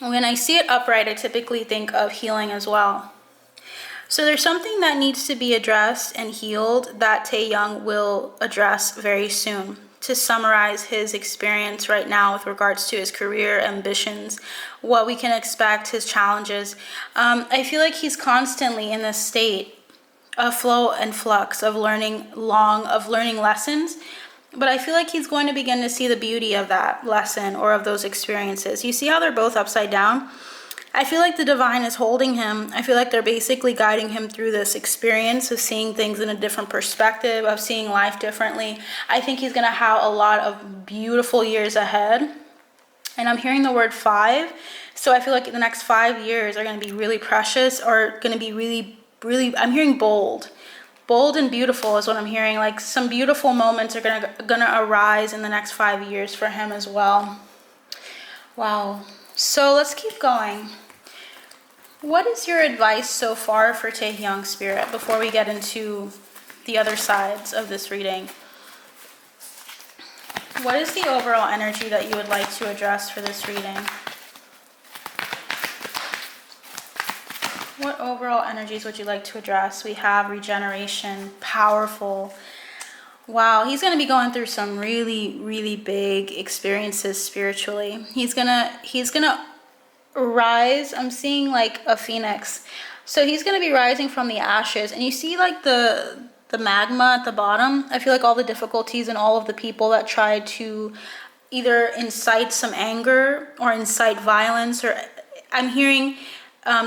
When I see it upright, I typically think of healing as well. So there's something that needs to be addressed and healed that Taehyung will address very soon. To summarize his experience right now with regards to his career, ambitions, what we can expect, his challenges. I feel like he's constantly in this state of flow and flux of learning lessons. But I feel like he's going to begin to see the beauty of that lesson or of those experiences. You see how they're both upside down? I feel like the divine is holding him. I feel like they're basically guiding him through this experience of seeing things in a different perspective, of seeing life differently. I think he's going to have a lot of beautiful years ahead. And I'm hearing the word 5. So I feel like the next 5 years are going to be really precious, or going to be really, really, I'm hearing bold. Bold and beautiful is what I'm hearing. Like some beautiful moments are gonna arise in the next 5 years for him as well. Wow. So let's keep going. What is your advice so far for Taehyung, Spirit, before we get into the other sides of this reading? What is the overall energy that you would like to address for this reading? What overall energies would you like to address? We have regeneration, powerful. Wow, he's going to be going through some really, really big experiences spiritually. He's gonna rise. I'm seeing like a phoenix. So he's going to be rising from the ashes. And you see like the magma at the bottom. I feel like all the difficulties and all of the people that tried to either incite some anger or incite violence, or I'm hearing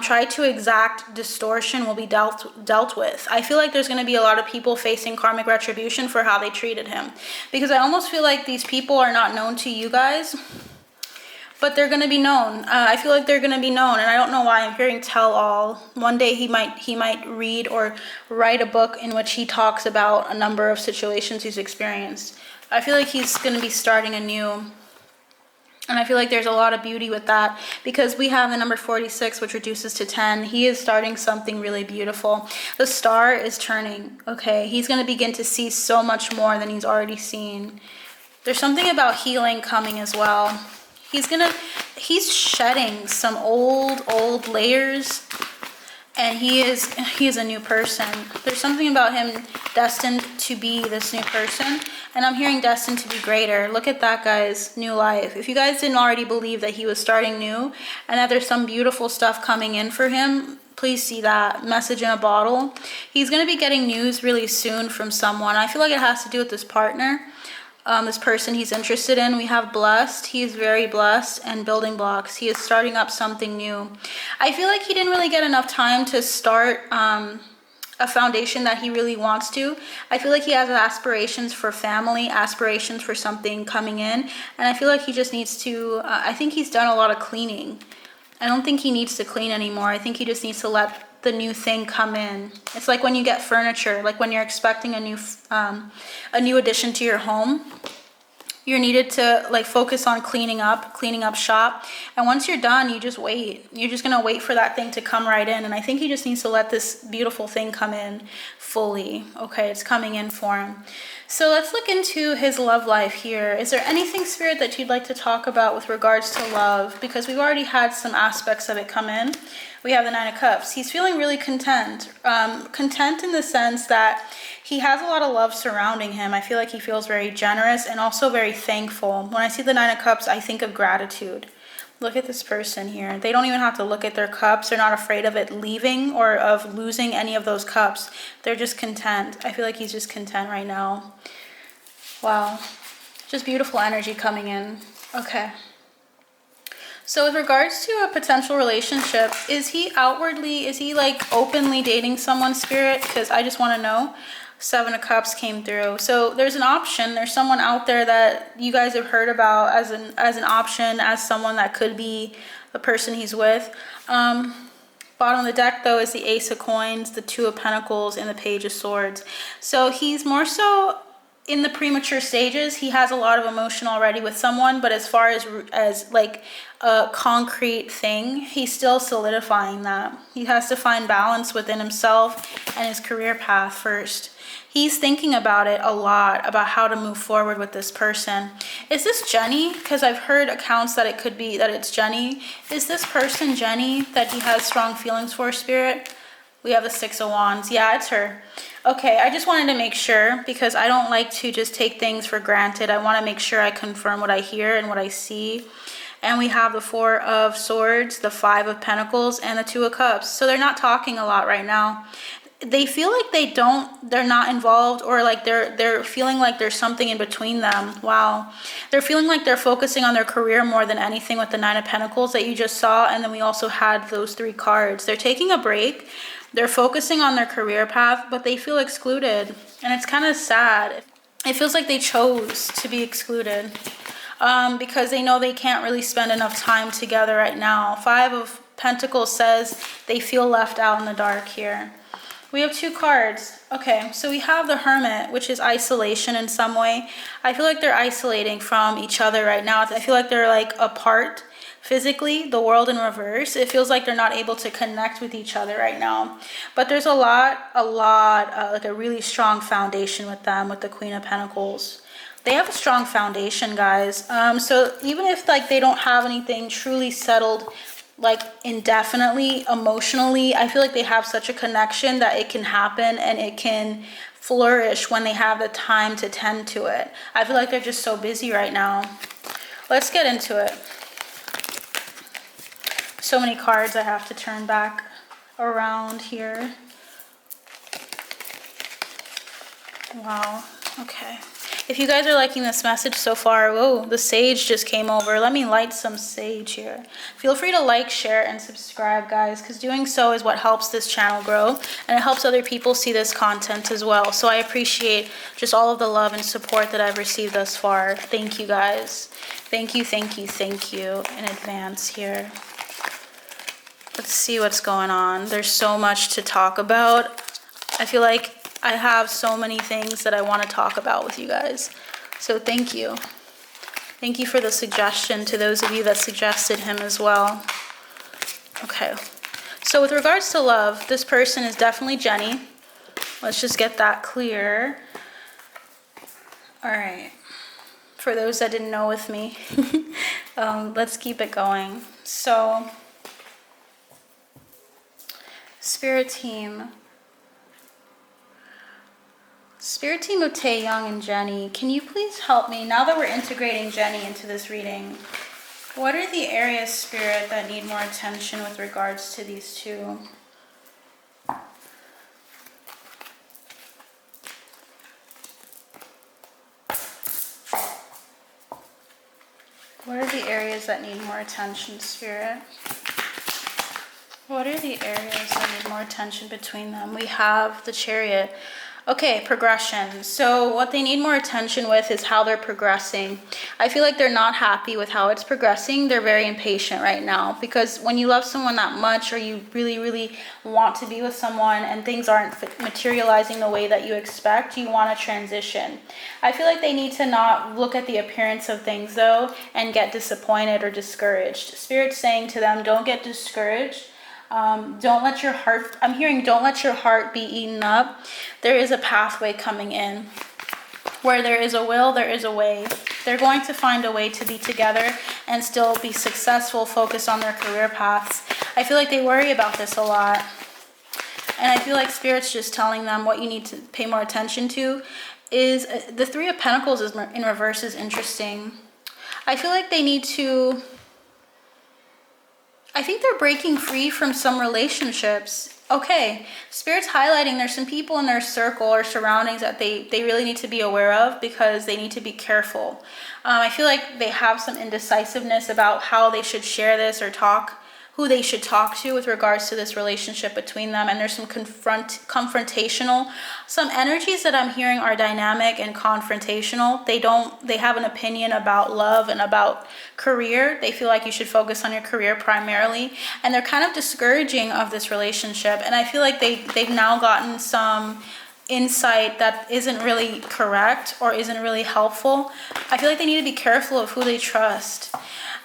try to exact distortion will be dealt with. I feel like there's going to be a lot of people facing karmic retribution for how they treated him. Because I almost feel like these people are not known to you guys, but they're going to be known. I feel like they're going to be known, and I don't know why I'm hearing tell all. One day he might read or write a book in which he talks about a number of situations he's experienced. I feel like he's going to be starting anew. And I feel like there's a lot of beauty with that, because we have the number 46, which reduces to 10. He is starting something really beautiful. The star is turning, okay? He's going to begin to see so much more than he's already seen. There's something about healing coming as well. He's shedding some old layers, and he is a new person. There's something about him destined to be this new person, and I'm hearing destined to be greater. Look at that, guys. New life. If you guys didn't already believe that he was starting new and that there's some beautiful stuff coming in for him, please see that message in a bottle. He's going to be getting news really soon from someone. I feel like it has to do with this partner. This person he's interested in. We have blessed. He is very blessed, and building blocks. He is starting up something new. I feel like he didn't really get enough time to start a foundation that he really wants to. I feel like he has aspirations for family, aspirations for something coming in, and I feel like he just needs to, I think he's done a lot of cleaning. I don't think he needs to clean anymore. I think he just needs to let the new thing come in. It's like when you get furniture, like when you're expecting a new addition to your home. You're needed to like focus on cleaning up shop, and once you're done, you just wait. You're just gonna wait for that thing to come right in, and I think he just needs to let this beautiful thing come in fully. Okay, it's coming in for him. So let's look into his love life here. Is there anything, Spirit, that you'd like to talk about with regards to love? Because we've already had some aspects of it come in. We have the 9 of Cups. He's feeling really content. Content in the sense that he has a lot of love surrounding him. I feel like he feels very generous and also very thankful. When I see the 9 of Cups, I think of gratitude. Look at this person here. They don't even have to look at their cups. They're not afraid of it leaving or of losing any of those cups. They're just content. I feel like he's just content right now. Wow. Just beautiful energy coming in. Okay. So with regards to a potential relationship, is he like openly dating someone, Spirit? Because I just want to know. 7 of Cups came through. So there's an option. There's someone out there that you guys have heard about as an option, as someone that could be the person he's with. Bottom of the deck, though, is the Ace of Coins, the 2 of Pentacles, and the Page of Swords. So he's more so in the premature stages, he has a lot of emotion already with someone, but as far as like a concrete thing, he's still solidifying that. He has to find balance within himself and his career path first. He's thinking about it a lot, about how to move forward with this person. Is this Jennie? Because I've heard accounts that it could be that it's Jennie. Is this person Jennie that he has strong feelings for, Spirit? We have the Six of Wands. Yeah, it's her. Okay, I just wanted to make sure, because I don't like to just take things for granted. I want to make sure I confirm what I hear and what I see. And we have the Four of Swords, the Five of Pentacles, and the Two of Cups. So they're not talking a lot right now. They feel like they're not involved, or like they're feeling like there's something in between them. Wow. They're feeling like they're focusing on their career more than anything with the Nine of Pentacles that you just saw. And then we also had those three cards. They're taking a break. They're focusing on their career path, but they feel excluded. And it's kind of sad. It feels like they chose to be excluded because they know they can't really spend enough time together right now. Five of Pentacles says they feel left out in the dark here. We have two cards. Okay, so we have the Hermit, which is isolation in some way. I feel like they're isolating from each other right now. I feel like they're like apart physically, the world in reverse. It feels like they're not able to connect with each other right now. But there's like a really strong foundation with them, with the Queen of Pentacles. They have a strong foundation, guys. So even if like they don't have anything truly settled, like indefinitely, emotionally, I feel like they have such a connection that it can happen and it can flourish when they have the time to tend to it. I feel like they're just so busy right now. Let's get into it. So many cards I have to turn back around here. Wow. Okay. If you guys are liking this message so far, whoa, the sage just came over. Let me light some sage here. Feel free to like, share, and subscribe, guys, because doing so is what helps this channel grow, and it helps other people see this content as well. So I appreciate just all of the love and support that I've received thus far. Thank you, guys. Thank you, thank you, thank you in advance here. Let's see what's going on. There's so much to talk about. I feel like I have so many things that I want to talk about with you guys. So thank you. Thank you for the suggestion to those of you that suggested him as well. Okay. So with regards to love, this person is definitely Jennie. Let's just get that clear. All right. For those that didn't know with me, let's keep it going. So, Spirit team of Taehyung and Jennie, can you please help me, now that we're integrating Jennie into this reading, what are the areas, Spirit, that need more attention with regards to these two? What are the areas that need more attention, Spirit? What are the areas that need more attention between them? We have the Chariot. Okay, progression. So what they need more attention with is how they're progressing. I feel like they're not happy with how it's progressing. They're very impatient right now, because when you love someone that much, or you really, really want to be with someone and things aren't materializing the way that you expect, you want to transition. I feel like they need to not look at the appearance of things though and get disappointed or discouraged. Spirit's saying to them, don't get discouraged. Don't let your heart, I'm hearing, don't let your heart be eaten up. There is a pathway coming in. Where there is a will, there is a way. They're going to find a way to be together and still be successful, focus on their career paths. I feel like they worry about this a lot. And I feel like Spirit's just telling them what you need to pay more attention to is the Three of Pentacles is in reverse is interesting. I feel like they need to, I think they're breaking free from some relationships. Okay, Spirit's highlighting there's some people in their circle or surroundings that they really need to be aware of, because they need to be careful. I feel like they have some indecisiveness about how they should share this or talk, who they should talk to with regards to this relationship between them. And there's some confrontational, some energies that I'm hearing are dynamic and confrontational. They have an opinion about love and about career. They feel like you should focus on your career primarily, and they're kind of discouraging of this relationship. And I feel like they've now gotten some insight that isn't really correct or isn't really helpful, I feel like they need to be careful of who they trust.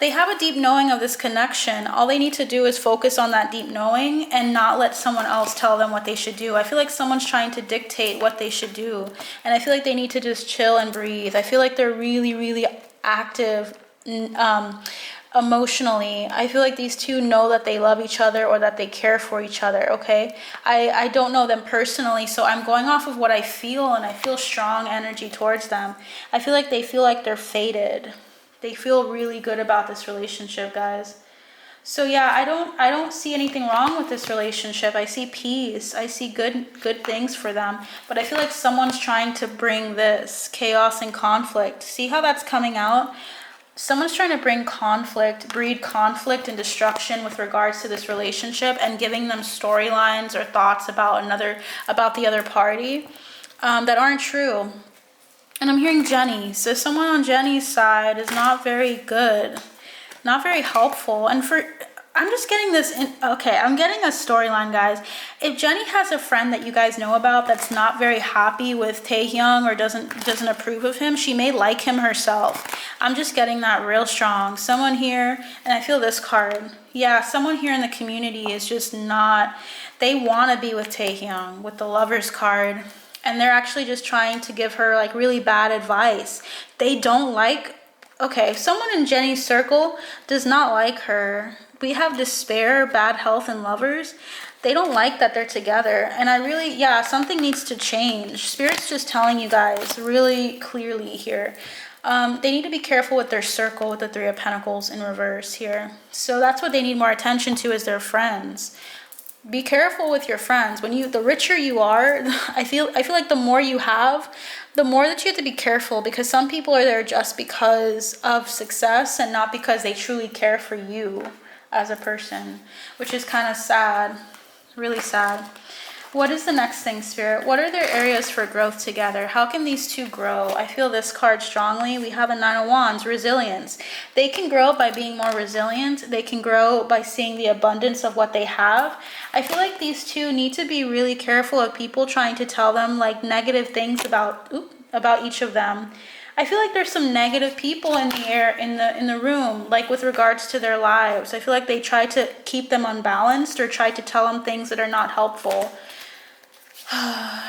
They have a deep knowing of this connection. All they need to do is focus on that deep knowing and not let someone else tell them what they should do. I feel like someone's trying to dictate what they should do. And I feel like they need to just chill and breathe. I feel like they're really, really active emotionally. I feel like these two know that they love each other or that they care for each other, okay? I don't know them personally, so I'm going off of what I feel, and I feel strong energy towards them. I feel like they feel like they're fated. They feel really good about this relationship, guys. So yeah, I don't see anything wrong with this relationship. I see peace. I see good things for them. But I feel like someone's trying to bring this chaos and conflict. See how that's coming out? Someone's trying to bring conflict, breed conflict and destruction with regards to this relationship, and giving them storylines or thoughts about the other party that aren't true. And I'm hearing Jennie. So someone on Jennie's side is not very good, not very helpful. And I'm just getting this in. Okay, I'm getting a storyline, guys. If Jennie has a friend that you guys know about that's not very happy with Taehyung or doesn't approve of him, she may like him herself. I'm just getting that real strong. Someone here, and I feel this card. Yeah, someone here in the community is just not. They want to be with Taehyung with the Lovers card. And they're actually just trying to give her like really bad advice. They don't like, okay, someone in Jennie's circle does not like her. We have despair, bad health, and lovers. They don't like that they're together. And I really, yeah, something needs to change. Spirit's just telling you guys really clearly here. They need to be careful with their circle with the Three of Pentacles in reverse here. So that's what they need more attention to, is their friends. Be careful with your friends. The richer you are, I feel like the more you have, the more that you have to be careful, because some people are there just because of success and not because they truly care for you as a person, which is kind of sad, really sad. What is the next thing, Spirit? What are their areas for growth together? How can these two grow? I feel this card strongly. We have a Nine of Wands, resilience. They can grow by being more resilient. They can grow by seeing the abundance of what they have. I feel like these two need to be really careful of people trying to tell them like negative things about each of them. I feel like there's some negative people in the air, in the room, like with regards to their lives. I feel like they try to keep them unbalanced or try to tell them things that are not helpful.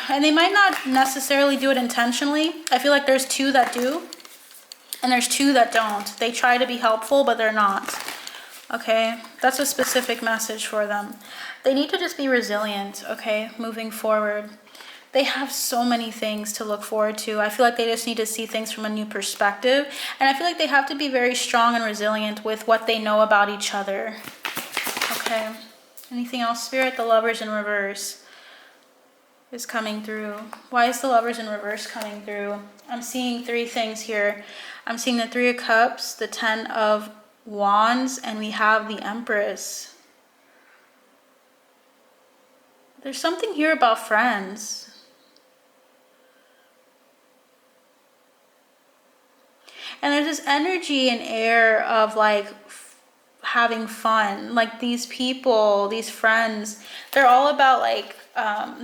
And they might not necessarily do it intentionally. I feel like there's two that do, and there's two that don't. They try to be helpful, but they're not. Okay, that's a specific message for them. They need to just be resilient, okay, moving forward. They have so many things to look forward to. I feel like they just need to see things from a new perspective. And I feel like they have to be very strong and resilient with what they know about each other. Okay, anything else, Spirit? The Lovers in reverse is coming through. Why is the Lovers in reverse coming through? I'm seeing three things here. I'm seeing the Three of Cups, the Ten of Wands, and we have the Empress. There's something here about friends. And there's this energy and air of like having fun. Like these people, these friends, they're all about like,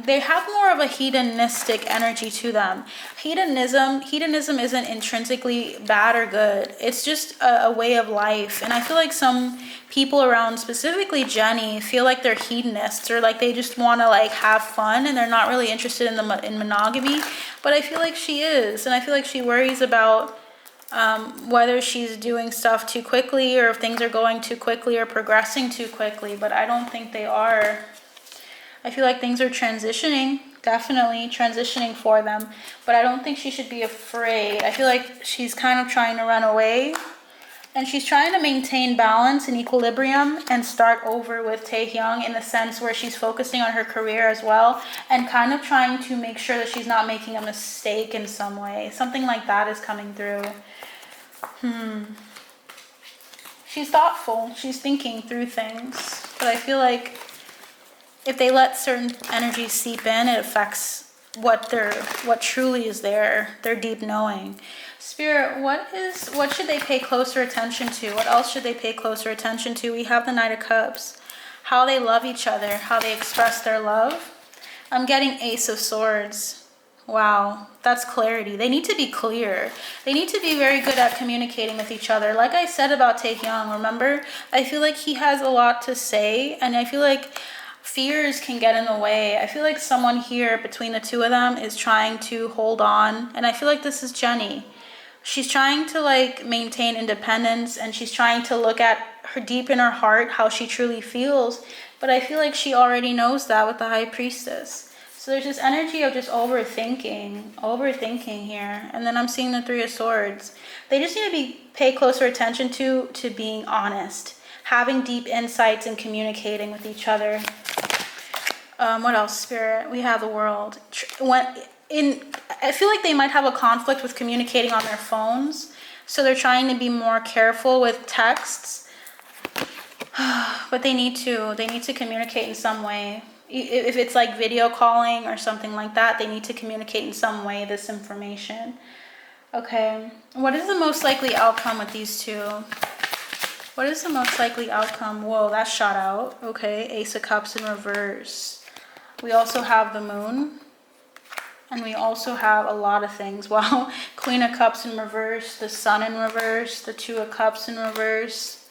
they have more of a hedonistic energy to them. Hedonism isn't intrinsically bad or good. It's just a way of life. And I feel like some people around, specifically Jennie, feel like they're hedonists, or like they just want to like have fun and they're not really interested in monogamy. But I feel like she is, and I feel like she worries about whether she's doing stuff too quickly, or if things are going too quickly or progressing too quickly. But I don't think they are. I feel like things are transitioning, definitely transitioning for them, but I don't think she should be afraid. I feel like she's kind of trying to run away, and she's trying to maintain balance and equilibrium and start over with Taehyung, in the sense where she's focusing on her career as well, and kind of trying to make sure that she's not making a mistake in some way. Something like that is coming through. She's thoughtful. She's thinking through things, but I feel like if they let certain energies seep in, it affects what truly is their deep knowing. Spirit, what should they pay closer attention to? What else should they pay closer attention to? We have the Knight of Cups. How they love each other, how they express their love. I'm getting Ace of Swords. Wow, that's clarity. They need to be clear. They need to be very good at communicating with each other. Like I said about Taehyung, remember? I feel like he has a lot to say, and I feel like fears can get in the way. I feel like someone here between the two of them is trying to hold on, and I feel like this is Jennie. She's trying to like maintain independence, and she's trying to look at her deep in her heart how she truly feels, but I feel like she already knows that with the High Priestess. So there's this energy of just overthinking here. And then I'm seeing the Three of Swords. They just need to pay closer attention to being honest, having deep insights and communicating with each other. What else, Spirit? We have the World. I feel like they might have a conflict with communicating on their phones. So they're trying to be more careful with texts. But they need to communicate in some way. If it's like video calling or something like that, they need to communicate in some way this information. Okay, what is the most likely outcome with these two? What is the most likely outcome? Whoa, that shot out. Okay, Ace of Cups in reverse. We also have the Moon. And we also have a lot of things. Wow, Queen of Cups in reverse, the Sun in reverse, the Two of Cups in reverse.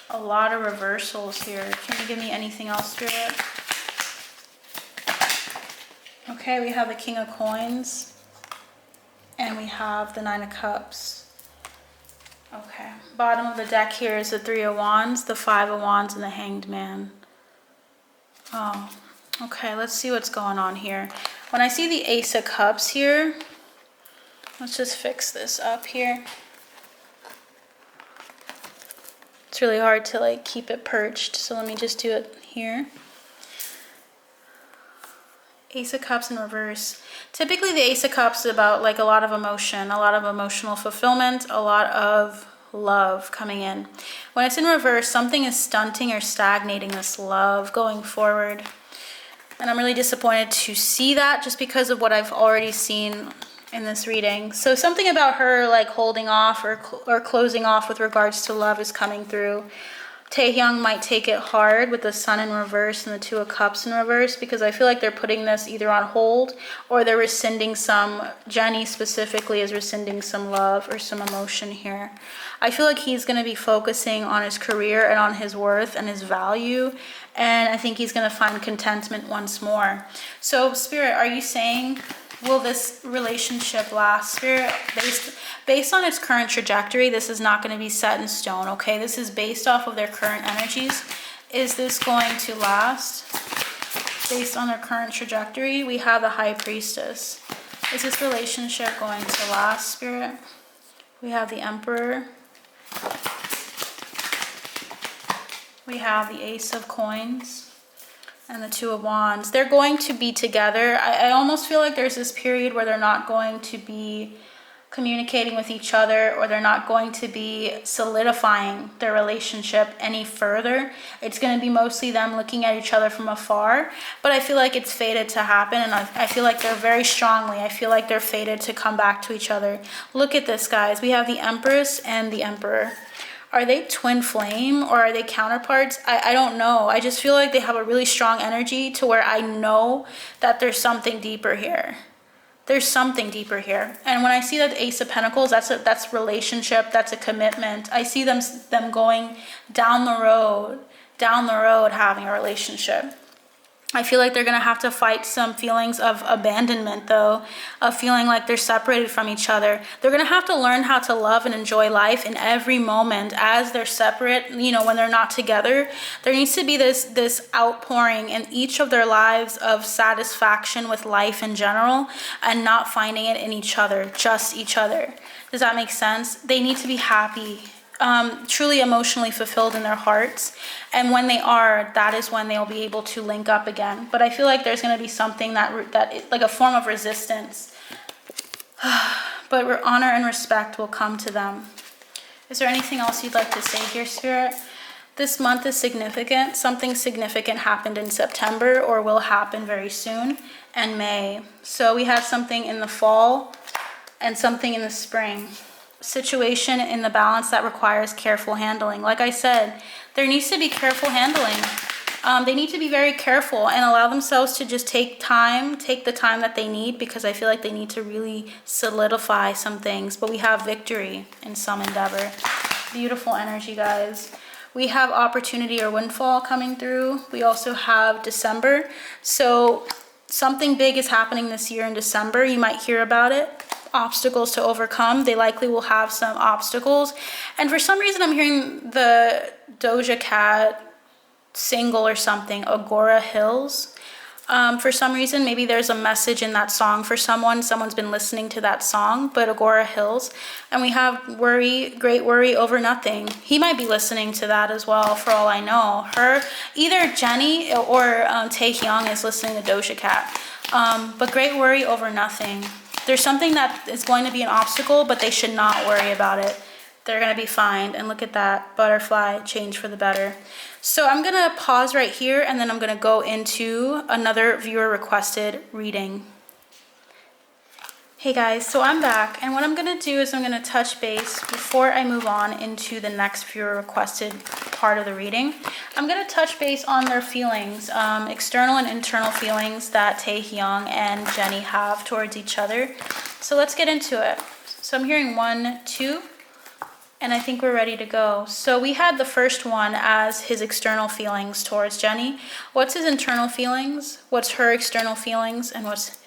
A lot of reversals here. Can you give me anything else, Spirit? Okay, we have the King of Coins. And we have the Nine of Cups. Okay, bottom of the deck here is the Three of Wands, the Five of Wands, and the Hanged Man. Oh, okay, let's see what's going on here. When I see the Ace of Cups here, let's just fix this up here. It's really hard to like keep it perched, so let me just do it here. Ace of Cups in reverse. Typically the Ace of Cups is about like a lot of emotion, a lot of emotional fulfillment, a lot of love coming in. When it's in reverse, something is stunting or stagnating this love going forward. And I'm really disappointed to see that just because of what I've already seen in this reading. So something about her like holding off or closing off with regards to love is coming through. Taehyung might take it hard with the Sun in reverse and the Two of Cups in reverse, because I feel like they're putting this either on hold or they're rescinding some, Jennie specifically is rescinding some love or some emotion here. I feel like he's going to be focusing on his career and on his worth and his value, and I think he's going to find contentment once more. So Spirit, are you saying, will this relationship last? Spirit, based on its current trajectory, this is not going to be set in stone, okay? This is based off of their current energies. Is this going to last? Based on their current trajectory, we have the High Priestess. Is this relationship going to last, Spirit? We have the Emperor. We have the Ace of Coins and the Two of Wands. They're going to be together. I almost feel like there's this period where they're not going to be communicating with each other, or they're not going to be solidifying their relationship any further. It's going to be mostly them looking at each other from afar, but I feel like it's fated to happen, and I feel like they're very strongly, I feel like they're fated to come back to each other. Look at this, guys. We have the Empress and the Emperor. Are they twin flame or are they counterparts? I don't know. I just feel like they have a really strong energy to where I know that there's something deeper here. There's something deeper here. And when I see that Ace of Pentacles, that's relationship, that's a commitment. I see them going down the road having a relationship. I feel like they're going to have to fight some feelings of abandonment, though, of feeling like they're separated from each other. They're going to have to learn how to love and enjoy life in every moment as they're separate, you know, when they're not together. There needs to be this outpouring in each of their lives of satisfaction with life in general, and not finding it in each other, just each other. Does that make sense? They need to be happy, truly emotionally fulfilled in their hearts, and when they are, that is when they'll be able to link up again. But I feel like there's going to be something that like a form of resistance, but honor and respect will come to them. Is there anything else you'd like to say here, Spirit? This month is significant. Something significant happened in September or will happen very soon, and May. So we have something in the fall and something in the spring. Situation in the balance that requires careful handling. Like I said, there needs to be careful handling. They need to be very careful and allow themselves to just take the time that they need, because I feel like they need to really solidify some things. But we have victory in some endeavor. Beautiful energy, guys. We have opportunity or windfall coming through. We also have December. So something big is happening this year in December. You might hear about it. Obstacles to overcome. They likely will have some obstacles. And for some reason, I'm hearing the Doja Cat single or something, Agora Hills. For some reason, maybe there's a message in that song for someone. Someone's been listening to that song, but Agora Hills. And we have worry, great worry over nothing. He might be listening to that as well, for all I know. Either Jennie or Taehyung is listening to Doja Cat. But great worry over nothing. There's something that is going to be an obstacle, but they should not worry about it. They're going to be fine. And look at that, butterfly, change for the better. So I'm going to pause right here, and then I'm going to go into another viewer requested reading. Hey guys, so I'm back, and what I'm going to do is I'm going to touch base before I move on into the next viewer requested part of the reading. I'm going to touch base on their feelings, external and internal feelings that Taehyung and Jennie have towards each other. So let's get into it. So I'm hearing 1, 2. And I think we're ready to go. So we had the first one as his external feelings towards Jennie. What's his internal feelings? What's her external feelings? And what's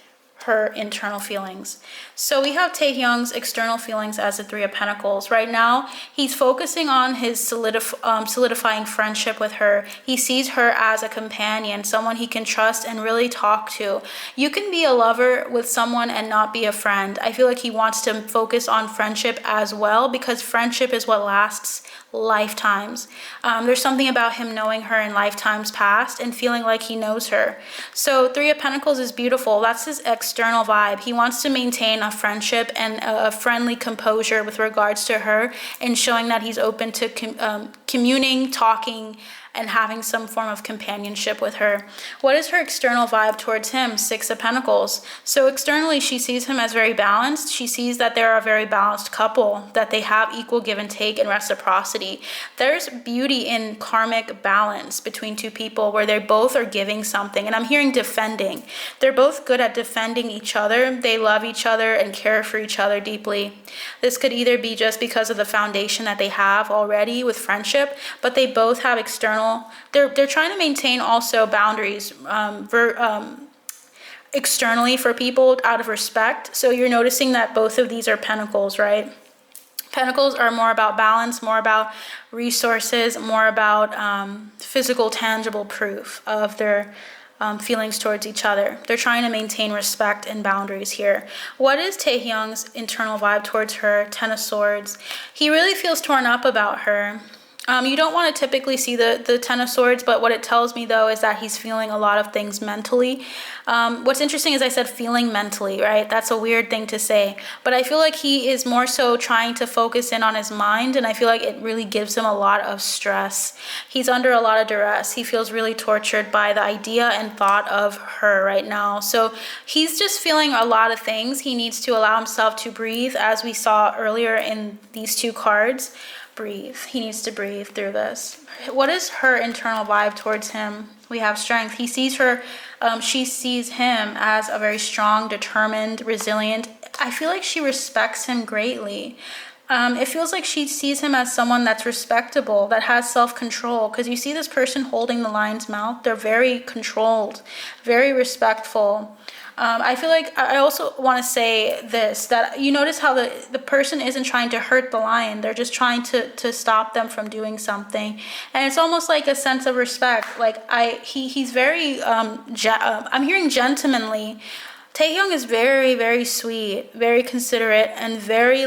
her internal feelings? So we have Taehyung's external feelings as the Three of Pentacles. Right now, he's focusing on his solidifying friendship with her. He sees her as a companion, someone he can trust and really talk to. You can be a lover with someone and not be a friend. I feel like he wants to focus on friendship as well, because friendship is what lasts lifetimes. There's something about him knowing her in lifetimes past and feeling like he knows her. So Three of Pentacles is beautiful. That's his external vibe. He wants to maintain a friendship and a friendly composure with regards to her, and showing that he's open to communing, talking, and having some form of companionship with her. What is her external vibe towards him? Six of Pentacles. So externally, she sees him as very balanced. She sees that they're a very balanced couple, that they have equal give and take and reciprocity. There's beauty in karmic balance between two people where they both are giving something. And I'm hearing defending. They're both good at defending each other. They love each other and care for each other deeply. This could either be just because of the foundation that they have already with friendship, but they both have external. They're trying to maintain also boundaries externally for people out of respect. So you're noticing that both of these are pentacles, right? Pentacles are more about balance, more about resources, more about physical, tangible proof of their feelings towards each other. They're trying to maintain respect and boundaries here. What is Taehyung's internal vibe towards her? Ten of Swords. He really feels torn up about her. You don't want to typically see the Ten of Swords, but what it tells me, though, is that he's feeling a lot of things mentally. What's interesting is I said feeling mentally, right? That's a weird thing to say. But I feel like he is more so trying to focus in on his mind, and I feel like it really gives him a lot of stress. He's under a lot of duress. He feels really tortured by the idea and thought of her right now. So he's just feeling a lot of things. He needs to allow himself to breathe, as we saw earlier in these two cards. Breathe. He needs to breathe through this. What is her internal vibe towards him? We have strength. He sees her, she sees him as a very strong, determined, resilient. I feel like she respects him greatly. It feels like she sees him as someone that's respectable, that has self-control, because you see this person holding the lion's mouth. They're very controlled, very respectful. I feel like I also want to say this, that you notice how the person isn't trying to hurt the lion. They're just trying to stop them from doing something. And it's almost like a sense of respect. Like he's very, I'm hearing gentlemanly. Taehyung is very, very sweet, very considerate, and very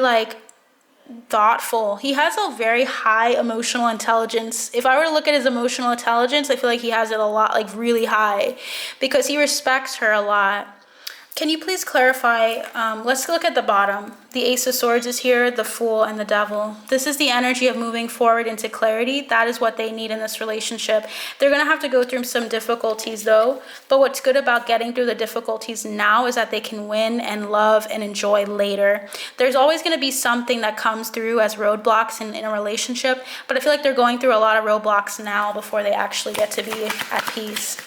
thoughtful. He has a very high emotional intelligence. If I were to look at his emotional intelligence, I feel like he has it a lot, really high, because he respects her a lot. Can you please clarify? Let's look at the bottom. The Ace of Swords is here, the Fool, and the Devil. This is the energy of moving forward into clarity. That is what they need in this relationship. They're going to have to go through some difficulties though. But what's good about getting through the difficulties now is that they can win and love and enjoy later. There's always going to be something that comes through as roadblocks in a relationship. But I feel like they're going through a lot of roadblocks now before they actually get to be at peace.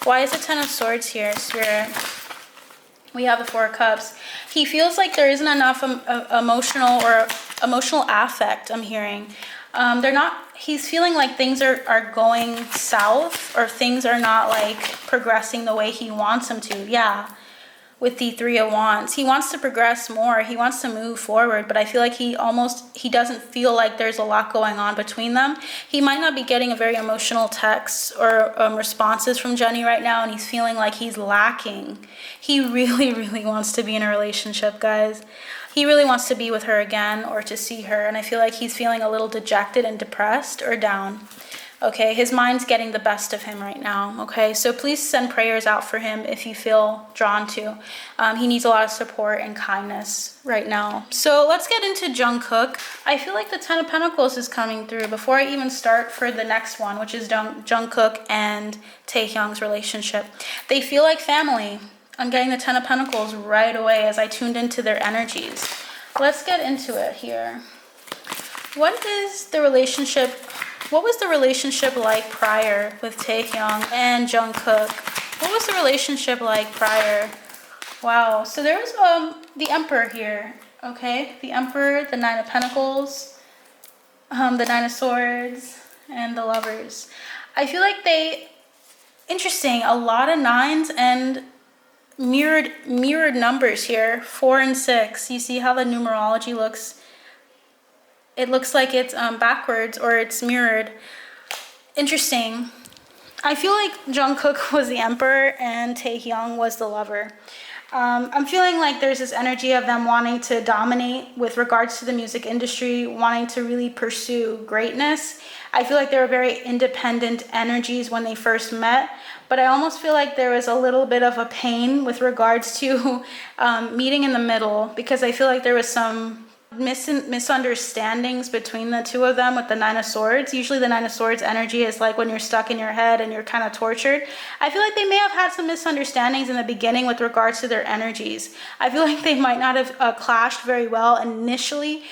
Why is the Ten of Swords here, Spirit? We have the Four of Cups. He feels like there isn't enough emotional affect, I'm hearing. He's feeling like things are going south, or things are not like progressing the way he wants them to. Yeah. With the Three of Wands, he wants to progress more. He wants to move forward, but I feel like he doesn't feel like there's a lot going on between them. He might not be getting a very emotional text or responses from Jennie right now, and he's feeling like he's lacking. He really, really wants to be in a relationship, guys. He really wants to be with her again or to see her, and I feel like he's feeling a little dejected and depressed or down. Okay, his mind's getting the best of him right now, okay? So please send prayers out for him if you feel drawn to. He needs a lot of support and kindness right now. So let's get into Jungkook. I feel like the Ten of Pentacles is coming through before I even start for the next one, which is Jungkook and Taehyung's relationship. They feel like family. I'm getting the Ten of Pentacles right away as I tuned into their energies. Let's get into it here. What was the relationship like prior with Taehyung and Jungkook? What was the relationship like prior? Wow. So there was the Emperor here. Okay, the Emperor, the Nine of Pentacles, the Nine of Swords, and the Lovers. I feel like interesting. A lot of nines and mirrored numbers here. 4 and 6. You see how the numerology looks? It looks like it's backwards or it's mirrored. Interesting. I feel like Jungkook was the Emperor and Taehyung was the Lover. I'm feeling like there's this energy of them wanting to dominate with regards to the music industry, wanting to really pursue greatness. I feel like they were very independent energies when they first met, but I almost feel like there was a little bit of a pain with regards to meeting in the middle, because I feel like there was some misunderstandings between the two of them with the Nine of Swords. Usually the Nine of Swords energy is like when you're stuck in your head and you're kind of tortured. I feel like they may have had some misunderstandings in the beginning with regards to their energies. I feel like they might not have clashed very well initially,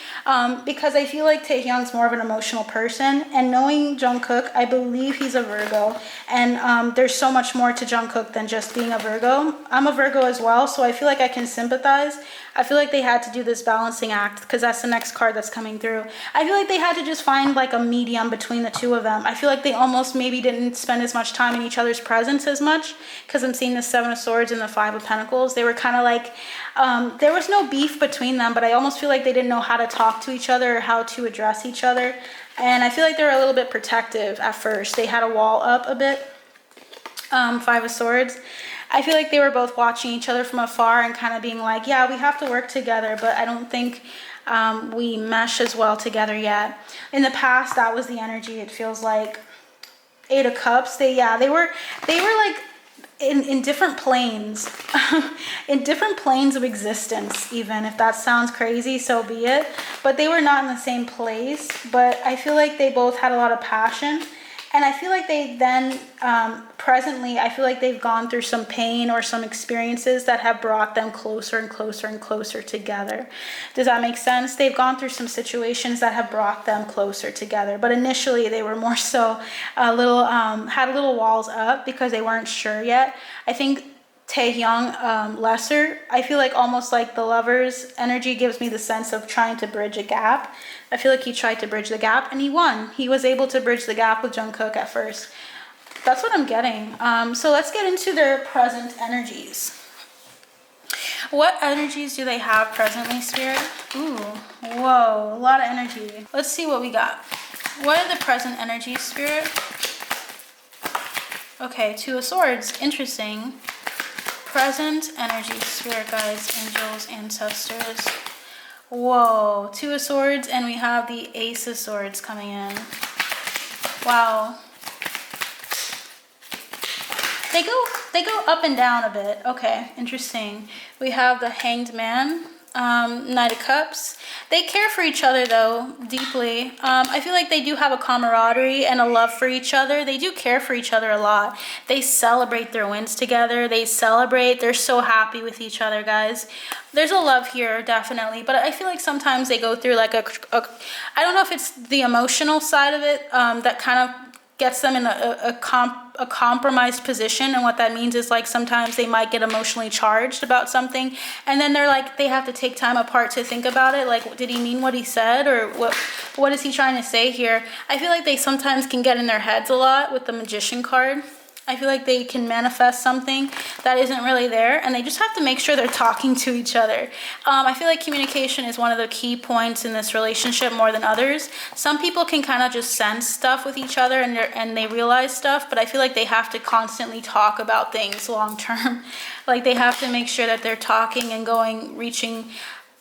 because I feel like Taehyung's more of an emotional person, and knowing Jungkook, I believe he's a Virgo, and there's so much more to Jungkook than just being a Virgo. I'm a Virgo as well, so I feel like I can sympathize. I feel like they had to do this balancing act, because that's the next card that's coming through. I feel like they had to just find like a medium between the two of them. I feel like they almost maybe didn't spend as much time in each other's presence as much, because I'm seeing the Seven of Swords and the Five of Pentacles. They were kind of like, there was no beef between them, but I almost feel like they didn't know how to talk to each other or how to address each other. And I feel like they were a little bit protective at first. They had a wall up a bit. Five of Swords. I feel like they were both watching each other from afar and kind of being like, yeah, we have to work together, but I don't think we mesh as well together yet. In the past, that was the energy. It feels like Eight of Cups. They were like in different planes, in different planes of existence. Even if that sounds crazy, so be it. But they were not in the same place. But I feel like they both had a lot of passion. And I feel like they then, presently, I feel like they've gone through some pain or some experiences that have brought them closer and closer and closer together. Does that make sense? They've gone through some situations that have brought them closer together. But initially, they were more so had little walls up because they weren't sure yet. I think Taehyung, lesser. I feel like almost like the Lover's energy gives me the sense of trying to bridge a gap. I feel like he tried to bridge the gap and he won. He was able to bridge the gap with Jungkook at first. That's what I'm getting. So let's get into their present energies. What energies do they have presently, Spirit? Ooh, whoa, a lot of energy. Let's see what we got. What are the present energies, Spirit? Okay, Two of Swords. Interesting. Present energy, Spirit guides, angels, ancestors. Whoa, Two of Swords, and we have the Ace of Swords coming in. Wow. They go up and down a bit. Okay, interesting. We have the Hanged Man, Knight of Cups. They care for each other though, deeply. I feel like they do have a camaraderie and a love for each other. They do care for each other a lot. They celebrate their wins together. They're so happy with each other, guys. There's a love here, definitely. But I feel like sometimes they go through like I don't know if it's the emotional side of it that kind of gets them in a compromised position. And what that means is like sometimes they might get emotionally charged about something, and then they have to take time apart to think about it. Like, did he mean what he said, or what is he trying to say here? I feel like they sometimes can get in their heads a lot with the Magician card. I feel like they can manifest something that isn't really there, and they just have to make sure they're talking to each other. I feel like communication is one of the key points in this relationship more than others. Some people can kind of just sense stuff with each other, and they realize stuff, but I feel like they have to constantly talk about things long term. Like, they have to make sure that they're talking and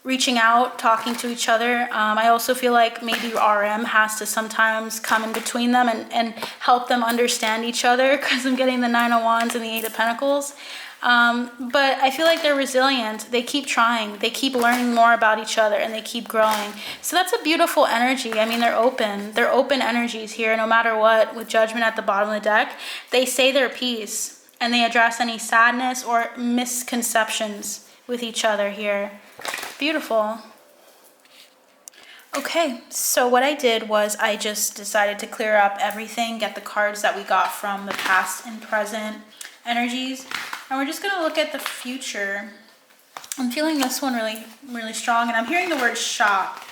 reaching out, talking to each other. I also feel like maybe RM has to sometimes come in between them and help them understand each other, because I'm getting the Nine of Wands and the Eight of Pentacles. But I feel like they're resilient. They keep trying. They keep learning more about each other, and they keep growing. So that's a beautiful energy. I mean, they're open. They're open energies here, no matter what. With Judgment at the bottom of the deck, they say their piece, and they address any sadness or misconceptions with each other here. Beautiful. Okay, so what I did was I just decided to clear up everything, get the cards that we got from the past and present energies, and we're just going to look at the future. I'm feeling this one really, really strong, and I'm hearing the word shop,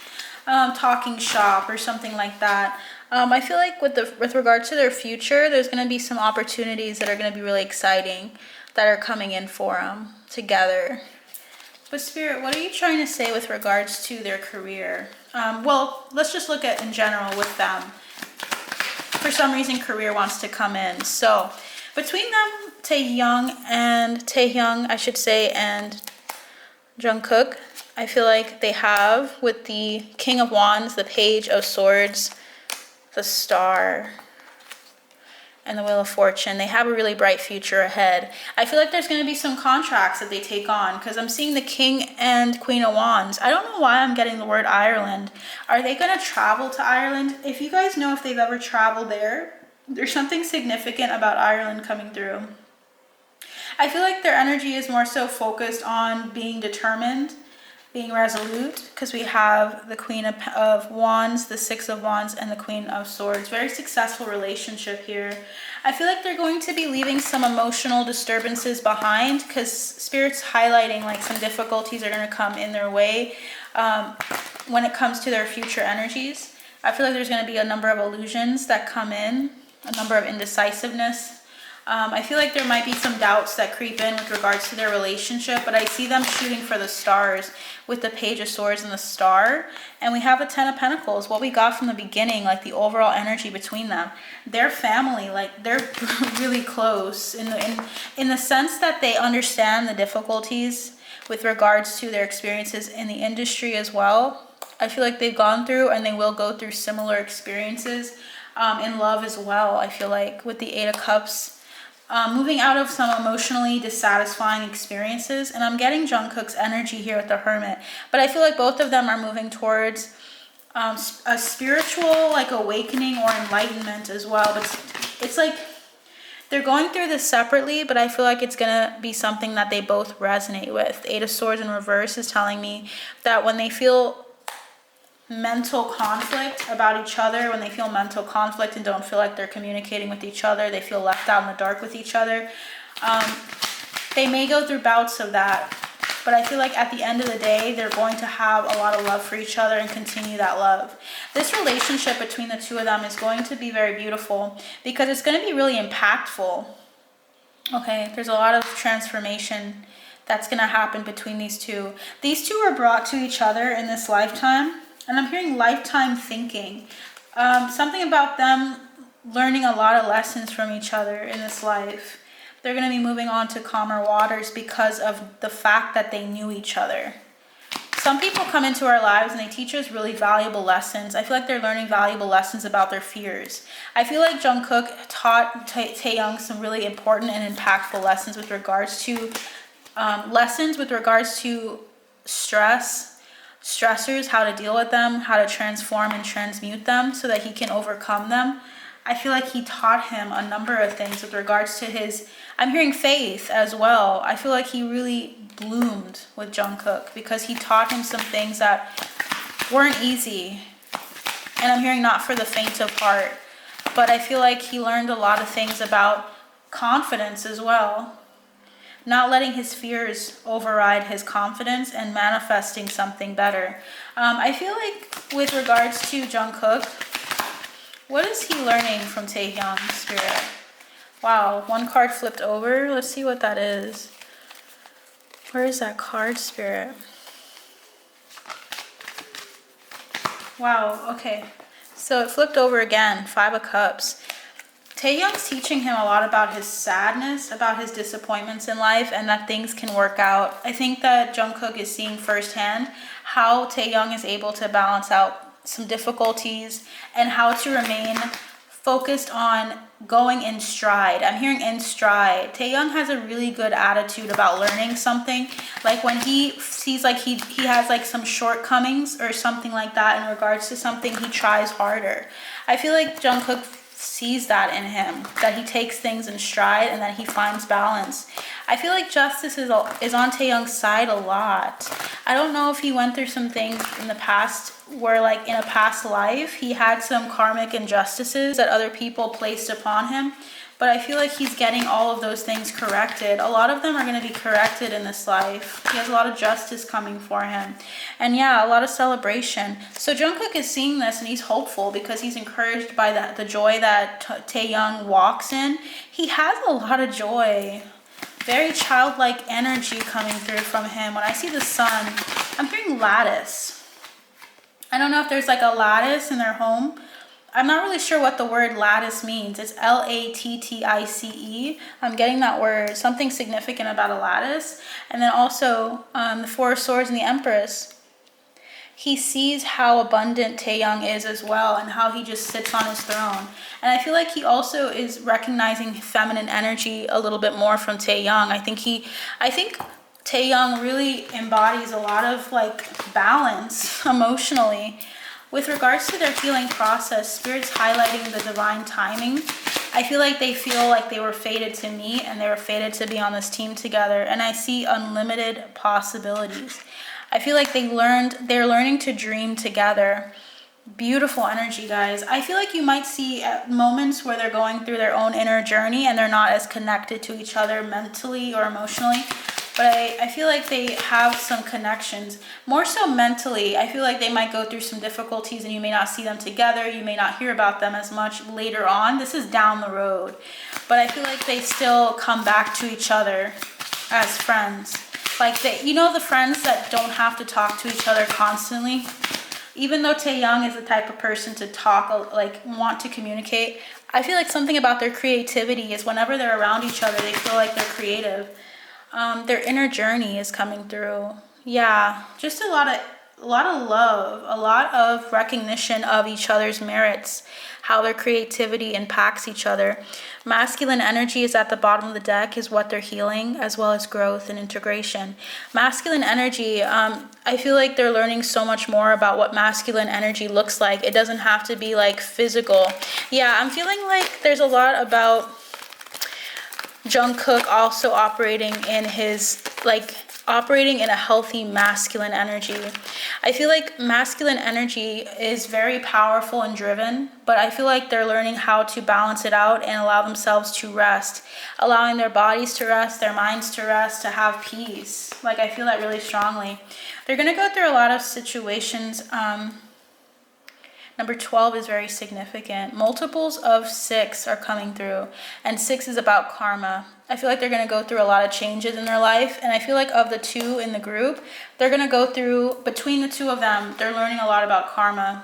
talking shop or something like that. I feel like with regard to their future, there's going to be some opportunities that are going to be really exciting that are coming in for them together. But Spirit, what are you trying to say with regards to their career? Well, let's just look at in general with them. For some reason, career wants to come in. So between them, Taehyung, I should say, and Jungkook, I feel like they have, with the King of Wands, the Page of Swords, the Star, and the Wheel of Fortune, they have a really bright future ahead. I feel like there's going to be some contracts that they take on, because I'm seeing the King and Queen of Wands. I don't know why I'm getting the word Ireland. Are they going to travel to Ireland? If you guys know if they've ever traveled there, there's something significant about Ireland coming through. I feel like their energy is more so focused on being determined, being resolute, because we have the Queen of Wands, the Six of Wands, and the Queen of Swords. Very successful relationship here. I feel like they're going to be leaving some emotional disturbances behind, because Spirit's highlighting like some difficulties are going to come in their way when it comes to their future energies. I feel like there's going to be a number of illusions that come in, a number of indecisiveness. I feel like there might be some doubts that creep in with regards to their relationship, but I see them shooting for the stars with the Page of Swords and the Star. And we have a Ten of Pentacles, what we got from the beginning, like the overall energy between them. Their family, like they're really close in the sense that they understand the difficulties with regards to their experiences in the industry as well. I feel like they've gone through and they will go through similar experiences in love as well. I feel like with the Eight of Cups, moving out of some emotionally dissatisfying experiences. And I'm getting Jungkook's energy here with the Hermit. But I feel like both of them are moving towards a spiritual like awakening or enlightenment as well. But it's like they're going through this separately, but I feel like it's going to be something that they both resonate with. The Eight of Swords in reverse is telling me that when they feel mental conflict about each other, when they feel mental conflict and don't feel like they're communicating with each other, they feel left out in the dark with each other, they may go through bouts of that, but I feel like at the end of the day they're going to have a lot of love for each other and continue that love. This relationship between the two of them is going to be very beautiful because it's going to be really impactful. Okay, there's a lot of transformation that's going to happen between these two. These two were brought to each other in this lifetime. And I'm hearing lifetime thinking. Something about them learning a lot of lessons from each other in this life. They're going to be moving on to calmer waters because of the fact that they knew each other. Some people come into our lives and they teach us really valuable lessons. I feel like they're learning valuable lessons about their fears. I feel like Jungkook taught Taehyung some really important and impactful lessons with regards to stressors, how to deal with them, how to transform and transmute them so that he can overcome them. I feel like he taught him a number of things with regards to his, I'm hearing faith as well. I feel like he really bloomed with Jungkook because he taught him some things that weren't easy. And I'm hearing not for the faint of heart, but I feel like he learned a lot of things about confidence as well. Not letting his fears override his confidence and manifesting something better. I feel like with regards to Jungkook, what is he learning from Taehyung, Spirit? Wow, one card flipped over. Let's see what that is. Where is that card, Spirit? Wow, okay. So it flipped over again, 5 of Cups. Taehyung's teaching him a lot about his sadness, about his disappointments in life, and that things can work out. I think that Jungkook is seeing firsthand how Taehyung is able to balance out some difficulties and how to remain focused on going in stride. I'm hearing in stride. Taehyung has a really good attitude about learning something. Like when he sees like he has like some shortcomings or something like that in regards to something, he tries harder. I feel like Jungkook sees that in him, that he takes things in stride and that he finds balance. I feel like justice is on Taehyung's side a lot. I don't know if he went through some things in the past where like in a past life he had some karmic injustices that other people placed upon him, but I feel like he's getting all of those things corrected. A lot of them are going to be corrected in this life. He has a lot of justice coming for him. And yeah, a lot of celebration. So Jungkook is seeing this and he's hopeful because he's encouraged by the joy that Taehyung walks in. He has a lot of joy. Very childlike energy coming through from him. When I see the sun, I'm hearing lattice. I don't know if there's like a lattice in their home. I'm not really sure what the word lattice means. It's Lattice. I'm getting that word, something significant about a lattice. And then also the 4 of Swords and the Empress. He sees how abundant Taehyung is as well and how he just sits on his throne. And I feel like he also is recognizing feminine energy a little bit more from Taehyung. I think Taehyung really embodies a lot of like balance emotionally. With regards to their healing process, Spirit's highlighting the divine timing. I feel like they feel like they were fated to meet and they were fated to be on this team together. And I see unlimited possibilities. I feel like they're learning to dream together. Beautiful energy, guys. I feel like you might see moments where they're going through their own inner journey and they're not as connected to each other mentally or emotionally. But I feel like they have some connections. More so mentally, I feel like they might go through some difficulties and you may not see them together. You may not hear about them as much later on. This is down the road. But I feel like they still come back to each other as friends. Like, the friends that don't have to talk to each other constantly. Even though Taehyung is the type of person to talk, like, want to communicate, I feel like something about their creativity is whenever they're around each other, they feel like they're creative. Their inner journey is coming through. Yeah, just a lot of love, a lot of recognition of each other's merits, how their creativity impacts each other. Masculine energy is at the bottom of the deck, is what they're healing, as well as growth and integration. Masculine energy, I feel like they're learning so much more about what masculine energy looks like. It doesn't have to be like physical. Yeah, I'm feeling like there's a lot about Jungkook also operating in a healthy masculine energy. I feel like masculine energy is very powerful and driven, but I feel like they're learning how to balance it out and allow themselves to rest, allowing their bodies to rest, their minds to rest, to have peace. Like, I feel that really strongly. They're going to go through a lot of situations. Number 12 is very significant. Multiples of 6 are coming through, and 6 is about karma. I feel like they're going to go through a lot of changes in their life, and I feel like of the 2 in the group, they're going to go through, between the 2 of them, they're learning a lot about karma.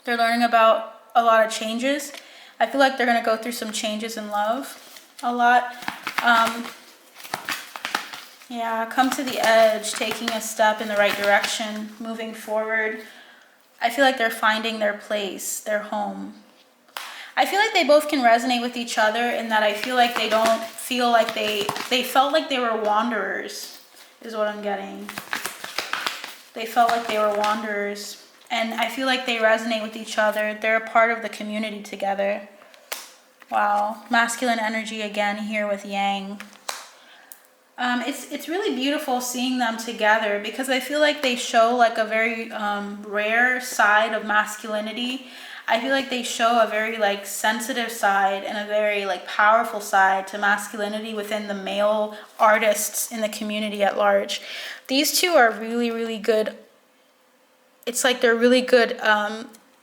They're learning about a lot of changes. I feel like they're going to go through some changes in love a lot. Yeah, come to the edge, taking a step in the right direction, moving forward. I feel like they're finding their place, their home. I feel like they both can resonate with each other in that I feel like they don't feel like they felt like they were wanderers, is what I'm getting. They felt like they were wanderers. And I feel like they resonate with each other. They're a part of the community together. Wow. Masculine energy again here with Yang. It's really beautiful seeing them together because I feel like they show like a very rare side of masculinity. I feel like they show a very like sensitive side and a very like powerful side to masculinity within the male artists in the community at large. These two are really, really good. It's like they're really good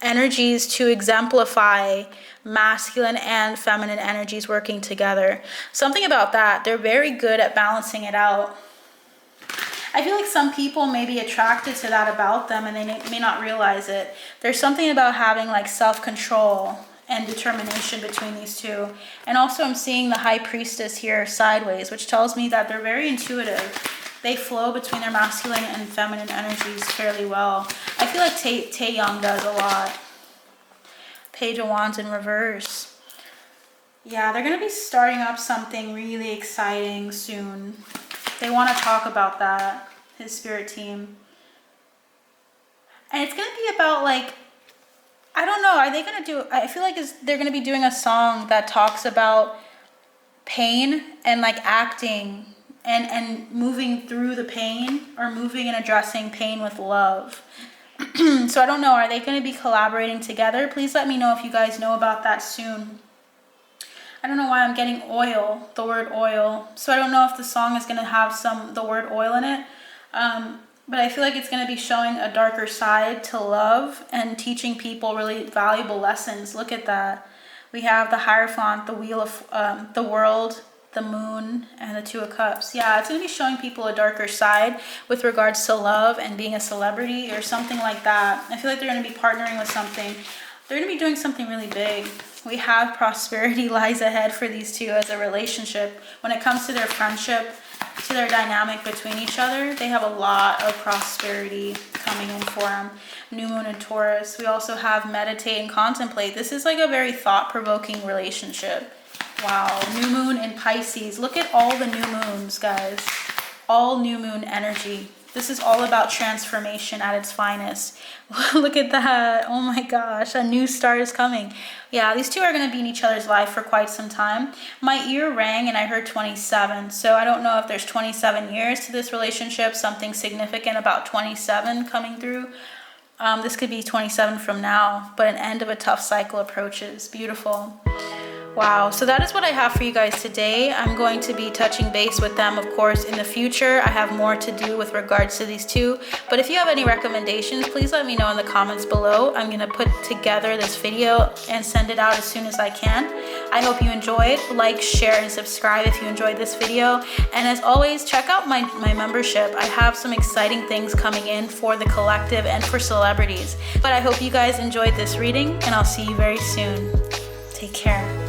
energies to exemplify masculine and feminine energies working together. Something about that, they're very good at balancing it out. I feel like some people may be attracted to that about them and they may not realize it. There's something about having like self-control and determination between these two. And also I'm seeing the High Priestess here sideways, which tells me that they're very intuitive. They flow between their masculine and feminine energies fairly well. I feel like Taehyung does a lot. Page of Wands in reverse. Yeah, they're going to be starting up something really exciting soon. They want to talk about that, his spirit team. And it's going to be about like, I don't know, are they going to do, I feel like they're going to be doing a song that talks about pain and like acting and moving through the pain or moving and addressing pain with love. So I don't know, are they going to be collaborating together? Please let me know if you guys know about that soon. I don't know why I'm getting oil, the word oil. So I don't know if the song is going to have the word oil in it. But I feel like it's going to be showing a darker side to love and teaching people really valuable lessons. Look at that. We have the Hierophant, the Wheel of the World, the Moon, and the Two of Cups. Yeah, it's going to be showing people a darker side with regards to love and being a celebrity or something like that. I feel like they're going to be partnering with something. They're going to be doing something really big. We have prosperity lies ahead for these two as a relationship. When it comes to their friendship, to their dynamic between each other, they have a lot of prosperity coming in for them. New Moon in Taurus. We also have meditate and contemplate. This is like a very thought-provoking relationship. Wow, new moon in Pisces. Look at all the new moons, guys. All new moon energy. This is all about transformation at its finest. Look at that. Oh my gosh, a new start is coming. Yeah, these two are going to be in each other's life for quite some time. My ear rang and I heard 27. So I don't know if there's 27 years to this relationship, something significant about 27 coming through. This could be 27 from now, but an end of a tough cycle approaches. Beautiful. Wow, so that is what I have for you guys today. I'm going to be touching base with them, of course, in the future. I have more to do with regards to these two. But if you have any recommendations, please let me know in the comments below. I'm going to put together this video and send it out as soon as I can. I hope you enjoyed. Like, share, and subscribe if you enjoyed this video. And as always, check out my membership. I have some exciting things coming in for the collective and for celebrities. But I hope you guys enjoyed this reading, and I'll see you very soon. Take care.